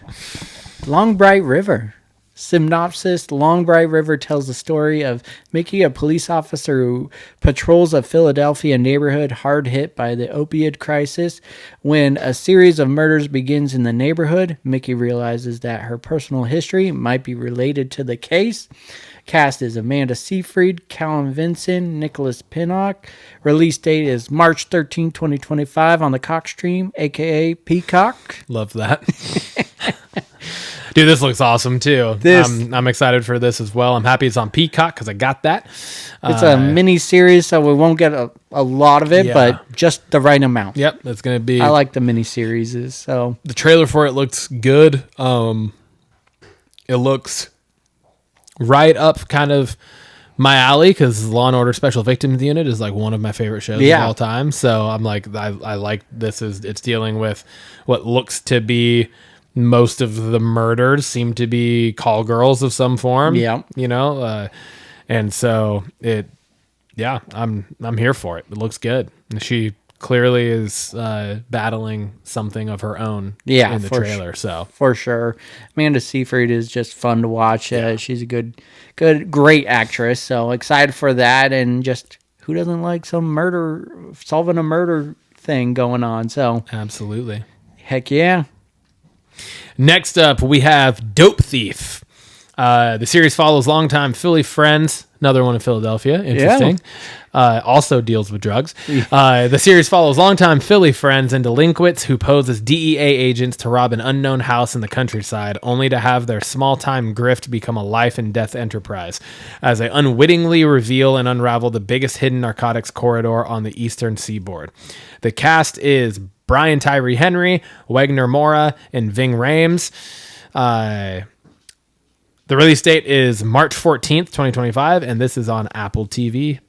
Long Bright River. Synopsis: Long Bright River tells the story of Mickey, a police officer who patrols a Philadelphia neighborhood hard hit by the opioid crisis. When a series of murders begins in the neighborhood, Mickey realizes that her personal history might be related to the case. Cast is Amanda Seyfried, Callum Vinson, Nicholas Pinnock. Release date is March 13, 2025 on the Cock Stream, a.k.a. Peacock. Love that. Dude, this looks awesome, too. I'm excited for this as well. I'm happy it's on Peacock because I got that. It's a mini-series, so we won't get a lot of it, but just the right amount. Yep, it's going to be... I like the mini-series. So the trailer for it looks good. It looks right up kind of my alley because Law & Order Special Victims Unit is like one of my favorite shows of all time. So I'm like, I like this. It's dealing with what looks to be... Most of the murders seem to be call girls of some form. Yeah. And so I'm here for it. It looks good. She clearly is battling something of her own in the trailer. So for sure. Amanda Seyfried is just fun to watch. She's a great actress. So excited for that. And just who doesn't like solving a murder thing going on? So absolutely. Heck yeah. Next up, we have Dope Thief. The series follows longtime Philly friends. Another one in Philadelphia. Interesting. Yeah. Also deals with drugs. The series follows longtime Philly friends and delinquents who pose as DEA agents to rob an unknown house in the countryside, only to have their small-time grift become a life-and-death enterprise, as they unwittingly reveal and unravel the biggest hidden narcotics corridor on the eastern seaboard. The cast is Brian Tyree Henry, Wagner Mora, and Ving Rhames. The release date is March 14th, 2025, and this is on Apple TV+.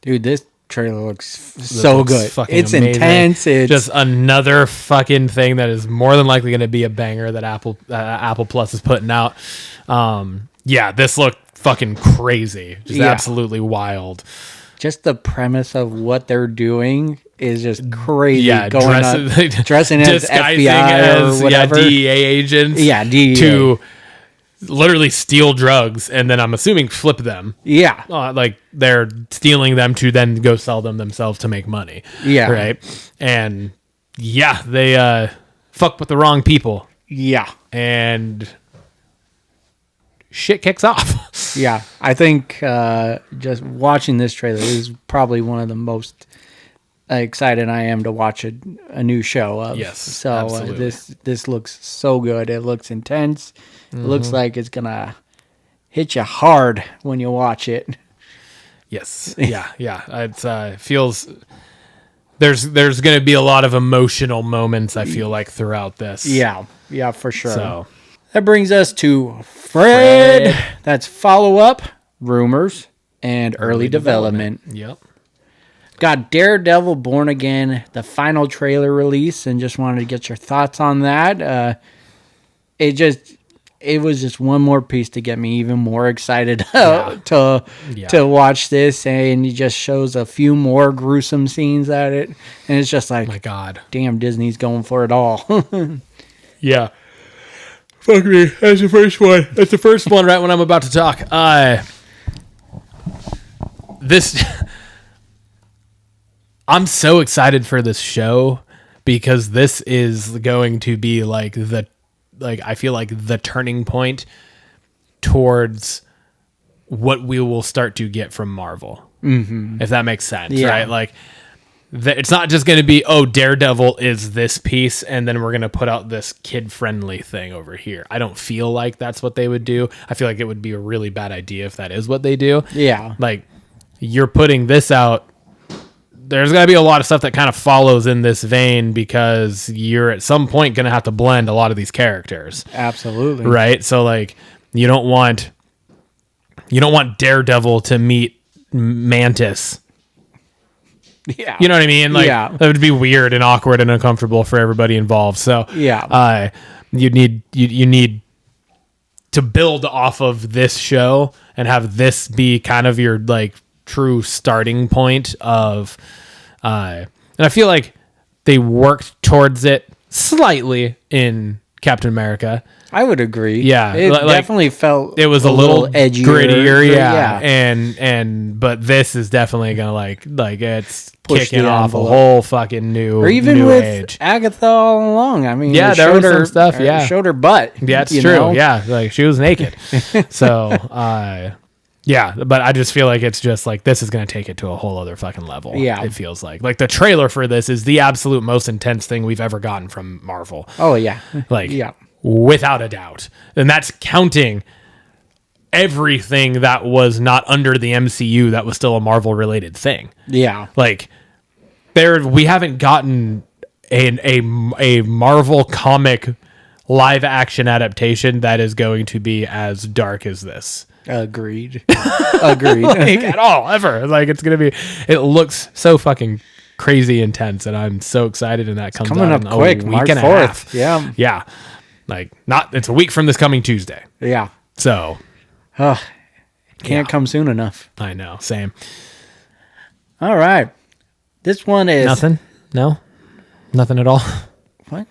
Dude, this trailer looks so good. It's amazing. Intense. It's just another fucking thing that is more than likely going to be a banger that Apple Plus is putting out. yeah, this looked fucking crazy. Just Yeah. absolutely wild. Just the premise of what they're doing is just crazy. Yeah, dressing as disguising FBI or whatever. DEA agents. Yeah, DEA. To literally steal drugs and then I'm assuming flip them. Yeah. Like they're stealing them to then go sell them themselves to make money. Yeah. Right. And yeah, they fuck with the wrong people. Yeah. And shit kicks off. Yeah. I think just watching this trailer is probably one of the most excited I am to watch a new show of. Yes. So absolutely. this looks so good. It looks intense. It looks like it's gonna hit you hard when you watch it. Yes. Yeah. Yeah. It feels there's going to be a lot of emotional moments, I feel like, throughout this. Yeah. Yeah, for sure. So That brings us to Fred. That's follow-up, rumors, and early development. Yep. Got Daredevil Born Again, the final trailer release, and just wanted to get your thoughts on that. It was just one more piece to get me even more excited to watch this, and it just shows a few more gruesome scenes at it, and it's just like, My God. damn, Disney's going for it all. Yeah. Fuck me. That's the first one. That's the first one right when I'm about to talk. I'm so excited for this show because this is going to be I feel like the turning point towards what we will start to get from Marvel. Mm-hmm. If that makes sense, Yeah. right? Like, it's not just going to be, Daredevil is this piece, and then we're going to put out this kid-friendly thing over here. I don't feel like that's what they would do. I feel like it would be a really bad idea if that is what they do. Yeah. Like, you're putting this out, there's going to be a lot of stuff that kind of follows in this vein because you're at some point going to have to blend a lot of these characters. Absolutely. Right? So, like, you don't want Daredevil to meet Mantis. Yeah. You know what I mean? Like, Yeah. that would be weird and awkward and uncomfortable for everybody involved. So, Yeah. you need to build off of this show and have this be kind of your like true starting point of, and I feel like they worked towards it slightly in Captain America. I would agree. Yeah, It like, definitely felt It was a little edgier, grittier, but yeah. But this is definitely gonna like it's Push kicking the off envelope. a whole fucking new or even new with age. Agatha all along. I mean, Yeah, it there showed was some her- stuff, yeah. showed her butt. Yeah, it's you true. know? Yeah, like she was naked. So, yeah, but I just feel like it's just like this is going to take it to a whole other fucking level. Yeah. It feels like the trailer for this is the absolute most intense thing we've ever gotten from Marvel. Oh yeah. Like, yeah. without a doubt. And that's counting everything that was not under the MCU that was still a Marvel related thing. Yeah. Like, we haven't gotten a Marvel comic live action adaptation that is going to be as dark as this. Agreed. Agreed. Like, at all, ever. Like, it looks so fucking crazy intense, and I'm so excited, and that comes Coming out up in quick, a week March and a 4th. half. Yeah. Yeah. Like, it's a week from this coming Tuesday. Yeah. So, Can't come soon enough. I know. Same. All right. This one is Nothing? No? Nothing at all? What?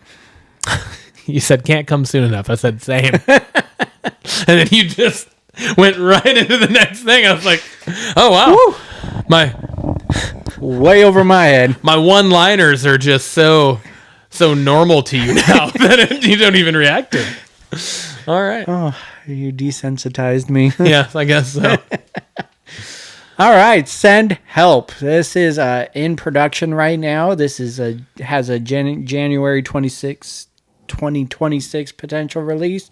You said can't come soon enough. I said same. And then you just went right into the next thing. I was like, oh, wow. Woo. Way over my head. My one-liners are just so normal to you now that you don't even react to them. All right. Oh, you desensitized me. Yeah, I guess so. All right, Send Help. This is in production right now. This has a January 26, 2026 potential release.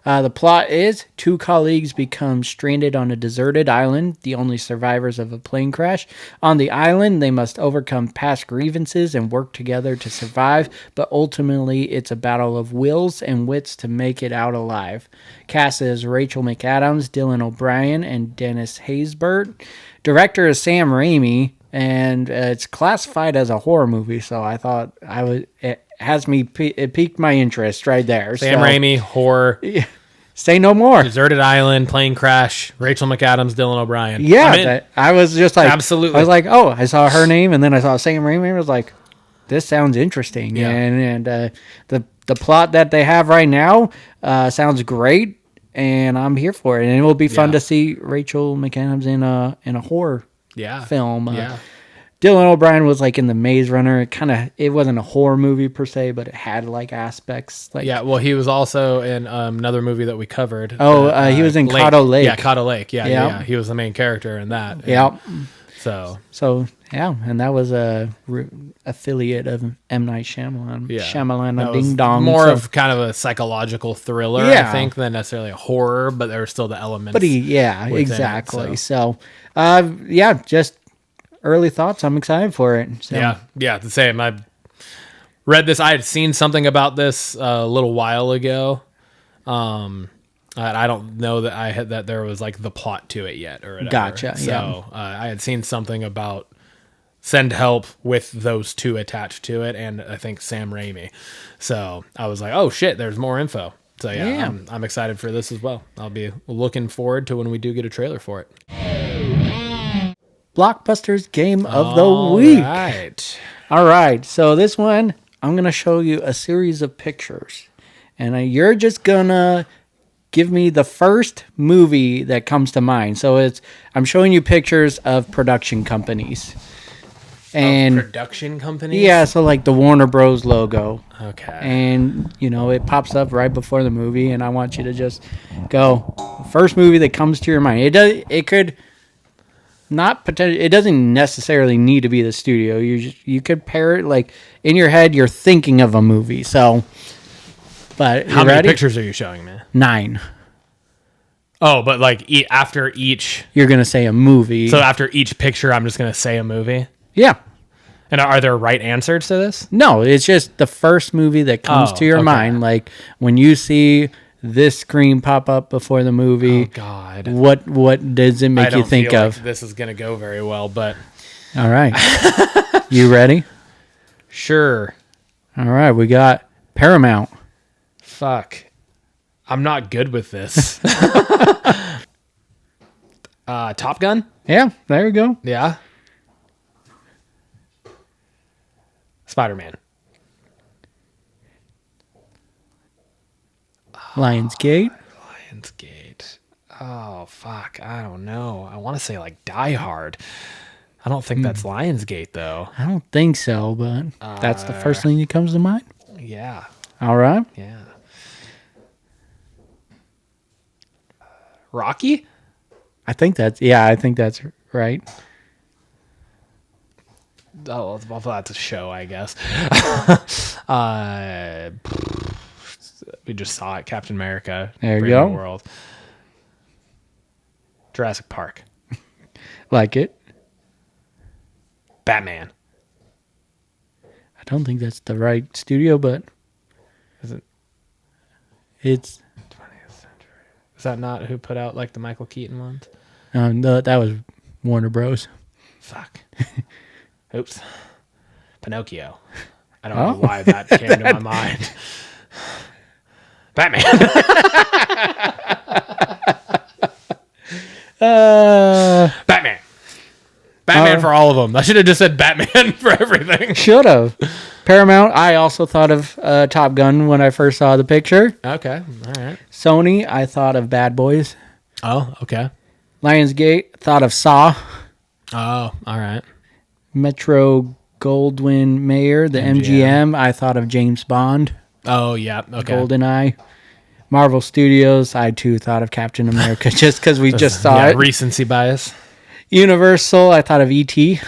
The plot is 2 colleagues become stranded on a deserted island, the only survivors of a plane crash. On the island, they must overcome past grievances and work together to survive, but ultimately it's a battle of wills and wits to make it out alive. Cast is Rachel McAdams, Dylan O'Brien, and Dennis Haysbert. Director is Sam Raimi, and it's classified as a horror movie, so I thought it piqued my interest right there. Sam Raimi, horror. Say no more. Deserted island, plane crash, Rachel McAdams, Dylan O'Brien. Yeah, I was just like, absolutely. I was like, oh, I saw her name, and then I saw Sam Raimi. I was like, this sounds interesting. Yeah. And the plot that they have right now sounds great, and I'm here for it. And it will be fun to see Rachel McAdams in a horror film. Yeah. Dylan O'Brien was like in the Maze Runner. It wasn't a horror movie per se, but it had like aspects. Like well, he was also in another movie that we covered. He was in Cotto Lake. Yeah, Cotto Lake. Yeah. He was the main character in that. Yeah. So yeah, and that was a affiliate of M. Night Shyamalan. Yeah. Shyamalan, that Ding was Dong. more of kind of a psychological thriller, I think, than necessarily a horror, but there were still the elements. But exactly. It, so just early thoughts. I'm excited for it. So. Yeah, the same. I read this. I had seen something about this a little while ago. I don't know that there was like the plot to it yet or whatever. Gotcha. So I had seen something about send help with those two attached to it, and I think Sam Raimi. So I was like, oh shit, there's more info. So I'm excited for this as well. I'll be looking forward to when we do get a trailer for it. Blockbusters Game of the Week. All right. So this one, I'm going to show you a series of pictures. And you're just going to give me the first movie that comes to mind. So I'm showing you pictures of production companies. And production companies? Yeah, so like the Warner Bros. Logo. Okay. And, it pops up right before the movie. And I want you to just go, first movie that comes to your mind. It could... Not potential. It doesn't necessarily need to be the studio. You could pair it like in your head. You're thinking of a movie. So, but how many pictures are you showing me? 9. Oh, but like after each, you're gonna say a movie. So after each picture, I'm just gonna say a movie. Yeah. And are there right answers to this? No, it's just the first movie that comes to your mind. Like when you see this screen pop up before the movie. Oh God! What does it make you think of? Like this is gonna go very well, but all right. You ready? Sure. All right, we got Paramount. Fuck, I'm not good with this. Top Gun. Yeah, there you go. Yeah. Spider-Man. Lionsgate. Lionsgate. Oh, fuck. I don't know. I want to say like Die Hard. I don't think that's Lionsgate, though. I don't think so, but that's the first thing that comes to mind. Yeah. All right. Yeah. Rocky? I think that's right. Oh, well, that's a show, I guess. We just saw it. Captain America. There you go. World. Jurassic Park. Like it. Batman. I don't think that's the right studio, but is it? It's 20th century. Is that not who put out like the Michael Keaton ones? No, that was Warner Bros. Fuck. Oops. Pinocchio. I don't know why that came to my mind. Batman. Batman. Batman for all of them. I should have just said Batman for everything. Should have. Paramount. I also thought of Top Gun when I first saw the picture. Okay. All right. Sony. I thought of Bad Boys. Oh, okay. Lionsgate. Thought of Saw. Oh, all right. Metro Goldwyn Mayer. The MGM. I thought of James Bond. Oh, yeah. Okay. GoldenEye. Marvel Studios. I, too, thought of Captain America just because we just saw it. Recency bias. Universal. I thought of E.T.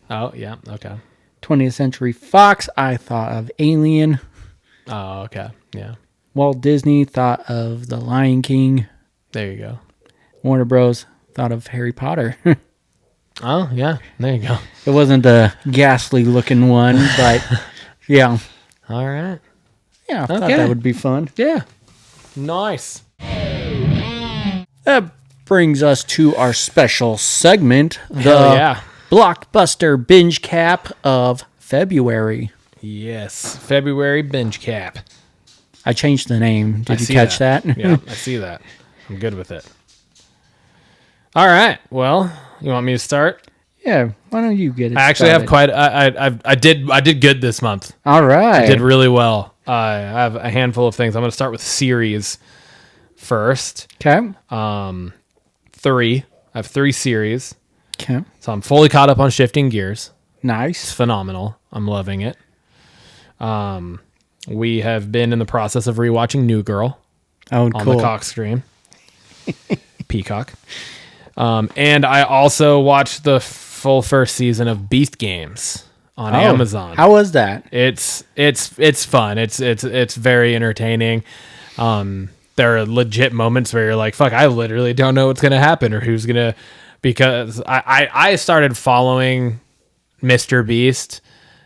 Oh, yeah. Okay. 20th Century Fox. I thought of Alien. Oh, okay. Yeah. Walt Disney. Thought of The Lion King. There you go. Warner Bros. Thought of Harry Potter. Oh, yeah. There you go. It wasn't a ghastly looking one, but yeah. All right. Yeah, I thought that would be fun. Yeah. Nice. That brings us to our special segment, the Blockbuster Bingecap of February. Yes, February Bingecap. I changed the name. Did you see catch that? Yeah, I see that. I'm good with it. All right. Well, you want me to start? Yeah. Why don't you get it? I actually have started? I did good this month. All right. I did really well. I have a handful of things. I'm going to start with series first. Okay. 3. I have 3 series. Okay. So I'm fully caught up on Shifting Gears. It's Nice. phenomenal. I'm loving it. We have been in the process of rewatching New Girl Oh, on cool. the Cock stream. Peacock. And I also watched the full first season of Beast Games on Amazon. How was that? It's fun. It's very entertaining. There are legit moments where you're like, fuck, I literally don't know what's gonna happen or who's gonna, because I started following Mr. Beast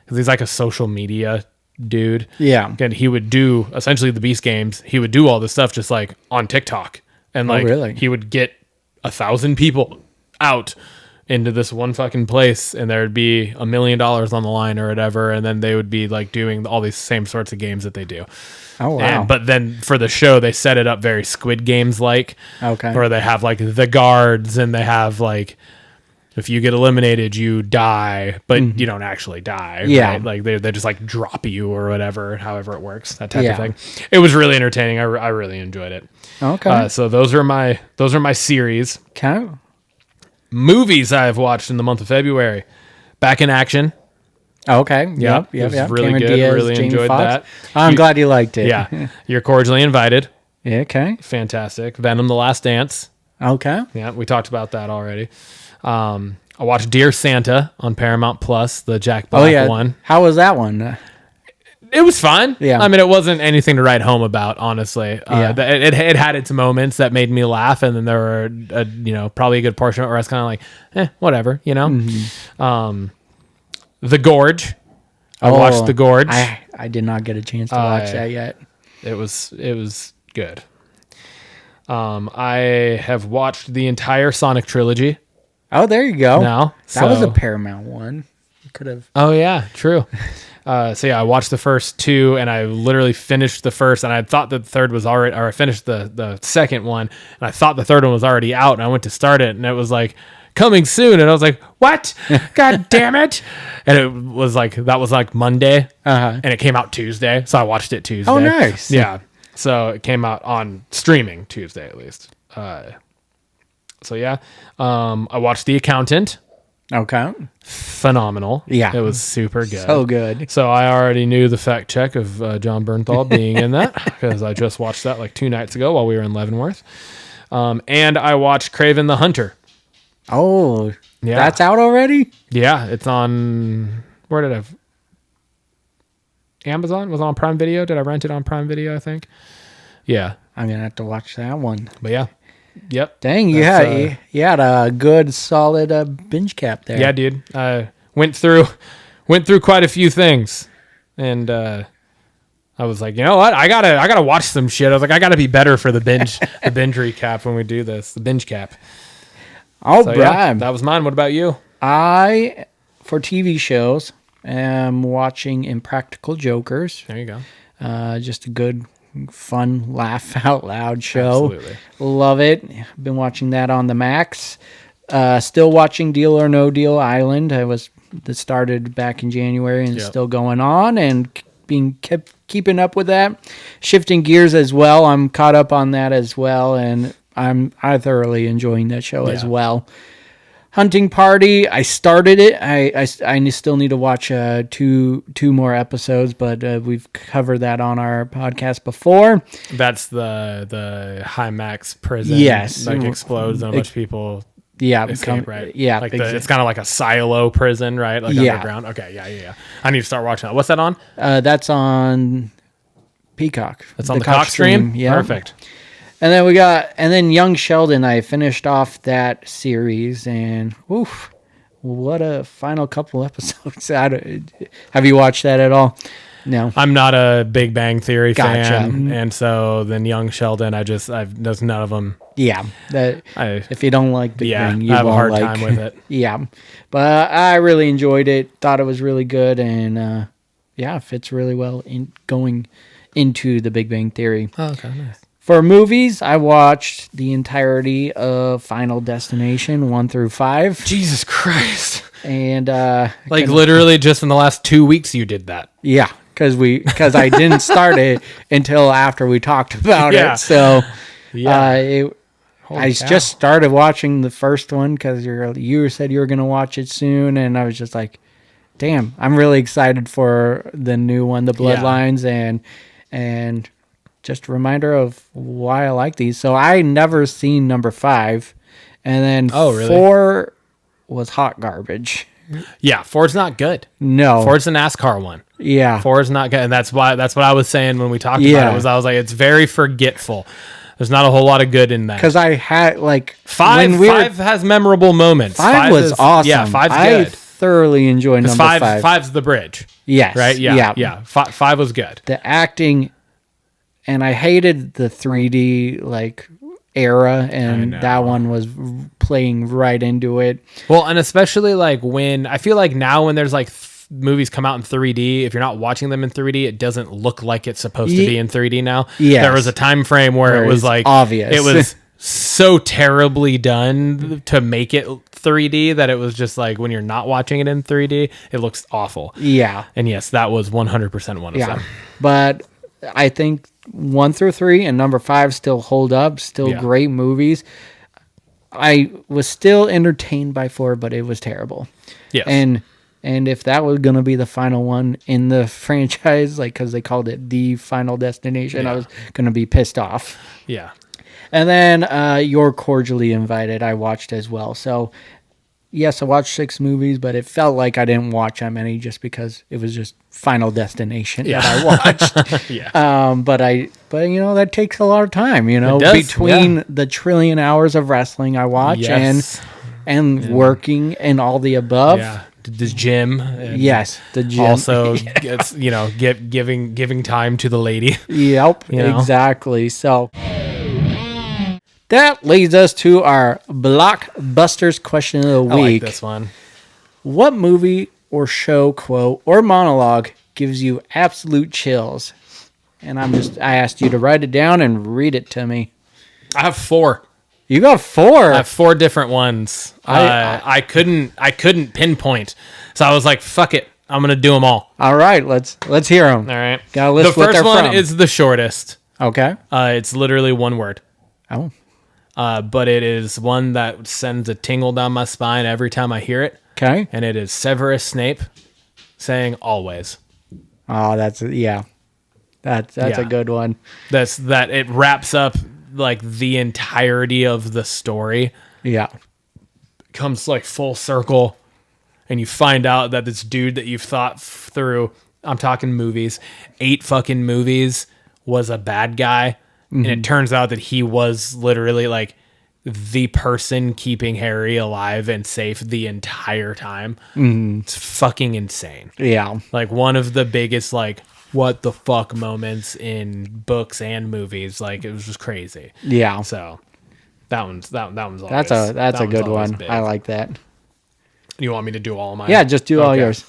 because he's like a social media dude. Yeah. And he would do essentially the Beast Games. He would do all this stuff just like on TikTok. And like really? he would get 1,000 people out into this one fucking place, and there'd be $1 million on the line or whatever, and then they would be like doing all these same sorts of games that they do. Oh, wow. But then for the show, they set it up very Squid Games like. Okay. Where they have like the guards, and they have like, if you get eliminated, you die, but you don't actually die. Yeah. Right? Like they just like drop you or whatever, however it works, that type Yeah. of thing. It was really entertaining. I really enjoyed it. Okay. So those are my series. Okay. Movies I've watched in the month of February. Back in Action. Okay. Yeah, Yep. it was Yep. really Cameron good. Diaz, Really Jamie enjoyed Foxx. that. I'm glad you liked it. Yeah. You're cordially invited. Yeah, okay. Fantastic. Venom: The Last Dance. Okay. Yeah, we talked about that already. I watched Dear Santa on Paramount Plus, the Jack Black one. How was that one? It was fun. Yeah. I mean, it wasn't anything to write home about, honestly. Yeah. It had its moments that made me laugh, and then there were, probably a good portion of it where I was kind of like, whatever, The Gorge. I watched The Gorge. I did not get a chance to watch that yet. It was good. I have watched the entire Sonic trilogy Oh, there you go. now. That was a so- Paramount one. You could have. Oh yeah, true. So yeah, I watched the first 2, and I literally finished the first, and I thought the third was already, or I finished the second one, and I thought the third one was already out, and I went to start it, and it was like coming soon, and I was like, what? God damn it! And it was like, that was like Monday, and it came out Tuesday, so I watched it Tuesday. Oh, nice. Yeah. So it came out on streaming Tuesday at least. So yeah, I watched The Accountant. Okay. Phenomenal. Yeah. It was super good. So good. So I already knew the fact check of John Bernthal being in that because I just watched that like 2 nights ago while we were in Leavenworth. And I watched Craven the Hunter. Oh, Yeah. that's out already? Yeah, it's on, where did Amazon? Was it on Prime Video? Did I rent it on Prime Video, I think? Yeah. I'm going to have to watch that one. But yeah. Yep. Dang, you had a good, solid binge cap there. Yeah, dude. I went through quite a few things, and I was like, you know what? I gotta watch some shit. I was like, I gotta be better for the binge recap when we do this, the binge cap. Oh, So, Brian. yeah, that was mine. What about you? I, for TV shows, am watching Impractical Jokers. There you go. Just a good, fun, laugh out loud show. Absolutely. Love it. Been watching that on the Max. Still watching Deal or No Deal Island. That started back in January and is Yep. still going on, and keeping up with that. Shifting Gears as well. I'm caught up on that as well, and I thoroughly enjoying that show as Yeah. well. Hunting Party, I started it. I still need to watch two more episodes, but we've covered that on our podcast before. That's the high max prison. Yes. Like explodes and a bunch of people Yeah, escape, right? Yeah, Like it's kind of like a silo prison, right? Like Yeah. underground. Okay, yeah. I need to start watching that. What's that on? that's on Peacock. It's on the Cock stream? Yeah, Perfect. And then Young Sheldon. I finished off that series, and oof, what a final couple episodes. Have you watched that at all? No. I'm not a Big Bang Theory Gotcha. fan, and so then Young Sheldon, there's none of them. Yeah, if you don't like Big Bang, you I have a won't hard like, time with it. Yeah, but I really enjoyed it. Thought it was really good, and fits really well in going into The Big Bang Theory. Oh, okay, nice. For movies, I watched the entirety of Final Destination 1 through 5. Jesus Christ. And like literally just in the last 2 weeks you did that. yeah, because I didn't start it until after we talked about Yeah. it. So Yeah. I just started watching the first one because you said you were going to watch it soon, and I was just like, damn, I'm really excited for the new one, The Bloodlines, and just a reminder of why I like these. So I never seen number 5, and then 4 was hot garbage. Yeah, 4's not good. No. 4's the NASCAR one. Yeah. 4's not good, and that's what I was saying when we talked about it. I was like, it's very forgetful. There's not a whole lot of good in that. Because I had like 5 has memorable moments. 5 was awesome. Yeah, 5's I good. thoroughly enjoyed number 5. 5's the bridge. Yes. Right? Yeah. 5 was good. The acting, and I hated the 3D like era, and that one was playing right into it. Well, and especially like when I feel like now when there's like movies come out in 3D, if you're not watching them in 3D, it doesn't look like it's supposed to be in 3D now. Yes. There was a time frame where it was like obvious. It was so terribly done to make it 3D that it was just like when you're not watching it in 3D, it looks awful. Yeah. And yes, that was 100% one of them. But I think 1 through 3 and number 5 still hold up, still great movies. I was still entertained by 4, but it was terrible. Yes. And if that was going to be the final one in the franchise, like, because they called it The Final Destination, I was going to be pissed off. Yeah. And then You're Cordially Invited, I watched as well. So, yes, I watched 6 movies, but it felt like I didn't watch that many just because it was just Final Destination that I watched. But you know, that takes a lot of time, you know, between the trillion hours of wrestling I watch and working and all the above. Yeah. The gym. The gym. Also, it's, you know, giving time to the lady. Yep, exactly. So that leads us to our Blockbusters question of the week. I like this one. What movie or show quote or monologue gives you absolute chills? And I asked you to write it down and read it to me. I have 4. You got 4. I have 4 different ones. I couldn't pinpoint, so I was like, "Fuck it, I'm gonna do them all." All right, let's hear them. All right, got a list. The first one is the shortest. Okay. It's literally one word. Oh. But it is one that sends a tingle down my spine every time I hear it. Okay. And it is Severus Snape saying "always." Oh, that's a good one. That it wraps up like the entirety of the story. Yeah. Comes like full circle, and you find out that this dude that you've thought through, I'm talking movies, 8 fucking movies, was a bad guy. And it turns out that he was literally like the person keeping Harry alive and safe the entire time. It's fucking insane. Yeah. Like one of the biggest like what the fuck moments in books and movies. Like it was just crazy. Yeah. So that one's always, that's a good one. Big. I like that. You want me to do all of mine? Yeah, just do all yours.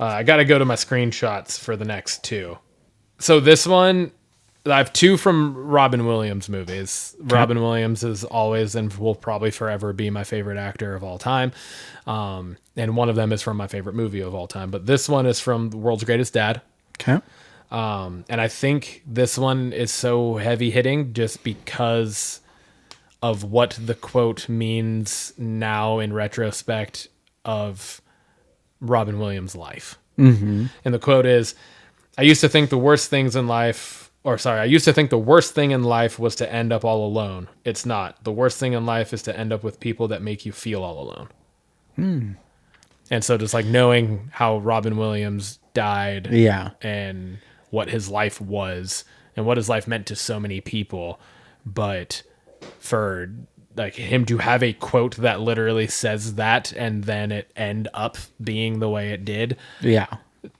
I got to go to my screenshots for the next 2. So this one, I have 2 from Robin Williams movies. Okay. Robin Williams is always and will probably forever be my favorite actor of all time. And one of them is from my favorite movie of all time. But this one is from The World's Greatest Dad. Okay. And I think this one is so heavy hitting just because of what the quote means now in retrospect of Robin Williams' life. And the quote is, I used to think the worst thing in life was to end up all alone. It's not. The worst thing in life is to end up with people that make you feel all alone. And so just like knowing how Robin Williams died and what his life was and what his life meant to so many people, but for like him to have a quote that literally says that and then it end up being the way it did,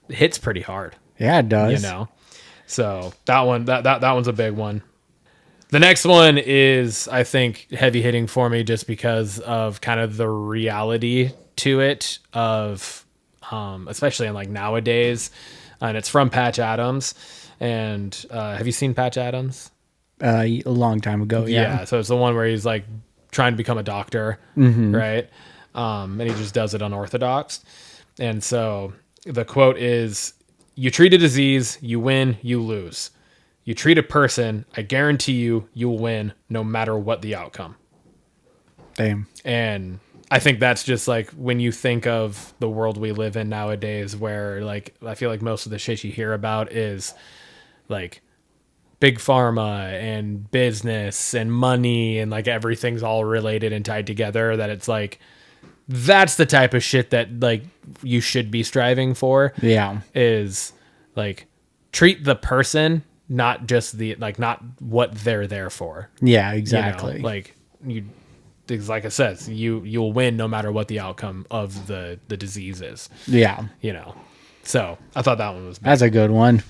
hits pretty hard. Yeah, it does. You know, so that one that one's a big one. The next one is, I think, heavy hitting for me just because of kind of the reality to it of, especially in like nowadays, and it's from Patch Adams. And have you seen Patch Adams? A long time ago, yeah. So it's the one where he's like trying to become a doctor, right? And he just does it unorthodox. And so the quote is, "You treat a disease, you win, you lose. You treat a person, I guarantee you'll win no matter what the outcome." Damn. And I think that's just like when you think of the world we live in nowadays, where like I feel like most of the shit you hear about is like big pharma and business and money and like everything's all related and tied together, that it's like that's the type of shit that like you should be striving for. Yeah. Is like treat the person, not just the like not what they're there for. Yeah, exactly. You know? Like like it says, you'll win no matter what the outcome of the disease is. Yeah. You know. So I thought that one was big. That's a good one.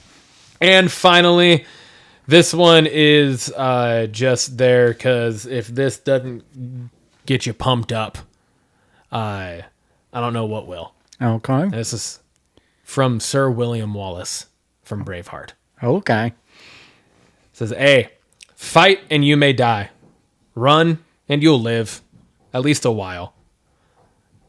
And finally, this one is just there because if this doesn't get you pumped up, I don't know what will. Okay. And this is from Sir William Wallace from Braveheart. Okay. It says, A, fight and you may die. Run and you'll live, at least a while.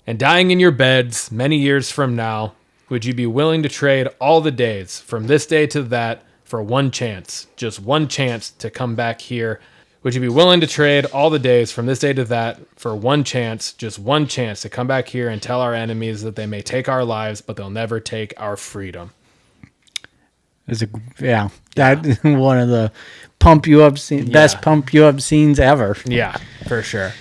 And dying in your beds many years from now, would you be willing to trade all the days from this day to that for one chance, just one chance to come back here? Would you be willing to trade all the days from this day to that for one chance, just one chance to come back here and tell our enemies that they may take our lives, but they'll never take our freedom? That one of the best pump you up scenes ever. Yeah, for sure.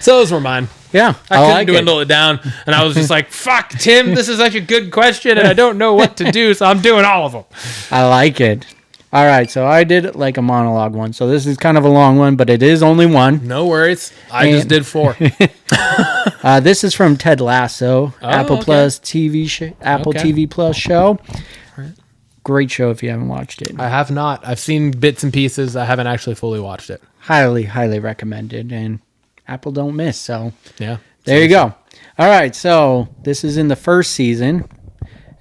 So those were mine. Yeah, I couldn't dwindle it down, and I was just like, "Fuck, Tim, this is such a good question, and I don't know what to do, so I'm doing all of them." I like it. All right, so I did like a monologue one, so this is kind of a long one, but it is only one. No worries. I just did 4. This is from Ted Lasso, Apple okay. Plus TV Apple Okay. TV Plus show. Great show if you haven't watched it. I have not. I've seen bits and pieces. I haven't actually fully watched it. Highly, highly recommended, and Apple don't miss. So Yeah. there you go. All right, so this is in the first season,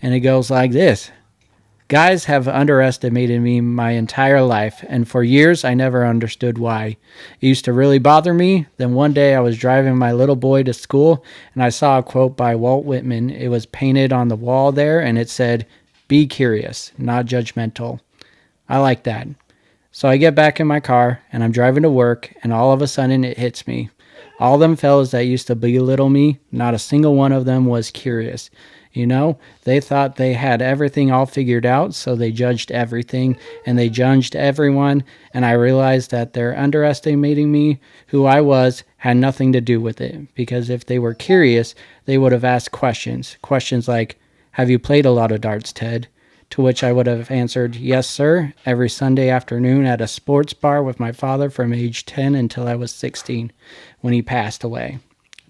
and it goes like this. Guys have underestimated me my entire life, and for years I never understood why. It used to really bother me. Then one day I was driving my little boy to school, and I saw a quote by Walt Whitman. It was painted on the wall there, and it said, "Be curious, not judgmental." I like that. So I get back in my car, and I'm driving to work, and all of a sudden it hits me. All them fellas that used to belittle me, not a single one of them was curious. You know, they thought they had everything all figured out, so they judged everything, and they judged everyone, and I realized that their underestimating me, who I was, had nothing to do with it, because if they were curious, they would have asked questions. Questions like, "Have you played a lot of darts, Ted?" To which I would have answered, "Yes, sir, every Sunday afternoon at a sports bar with my father from age 10 until I was 16, when he passed away."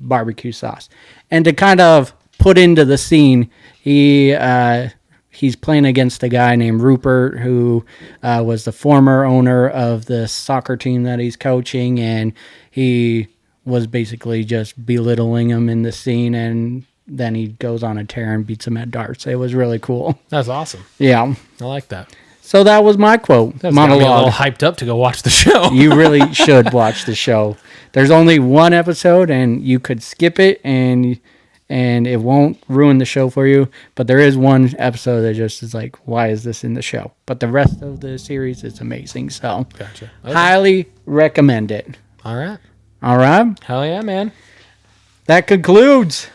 Barbecue sauce. And to kind of put into the scene, he's playing against a guy named Rupert, who was the former owner of the soccer team that he's coaching, and he was basically just belittling him in the scene, and then he goes on a tear and beats him at darts. It was really cool. That's awesome. Yeah. I like that. So that was my quote. That's got me a little Monologue. hyped up to go watch the show. You really should watch the show. There's only one episode, and you could skip it, and it won't ruin the show for you. But there is one episode that just is like, why is this in the show? But the rest of the series is amazing. So Gotcha. Okay. highly recommend it. All right. All right. Hell yeah, man. That concludes.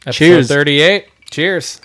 Episode Cheers. 38. Cheers.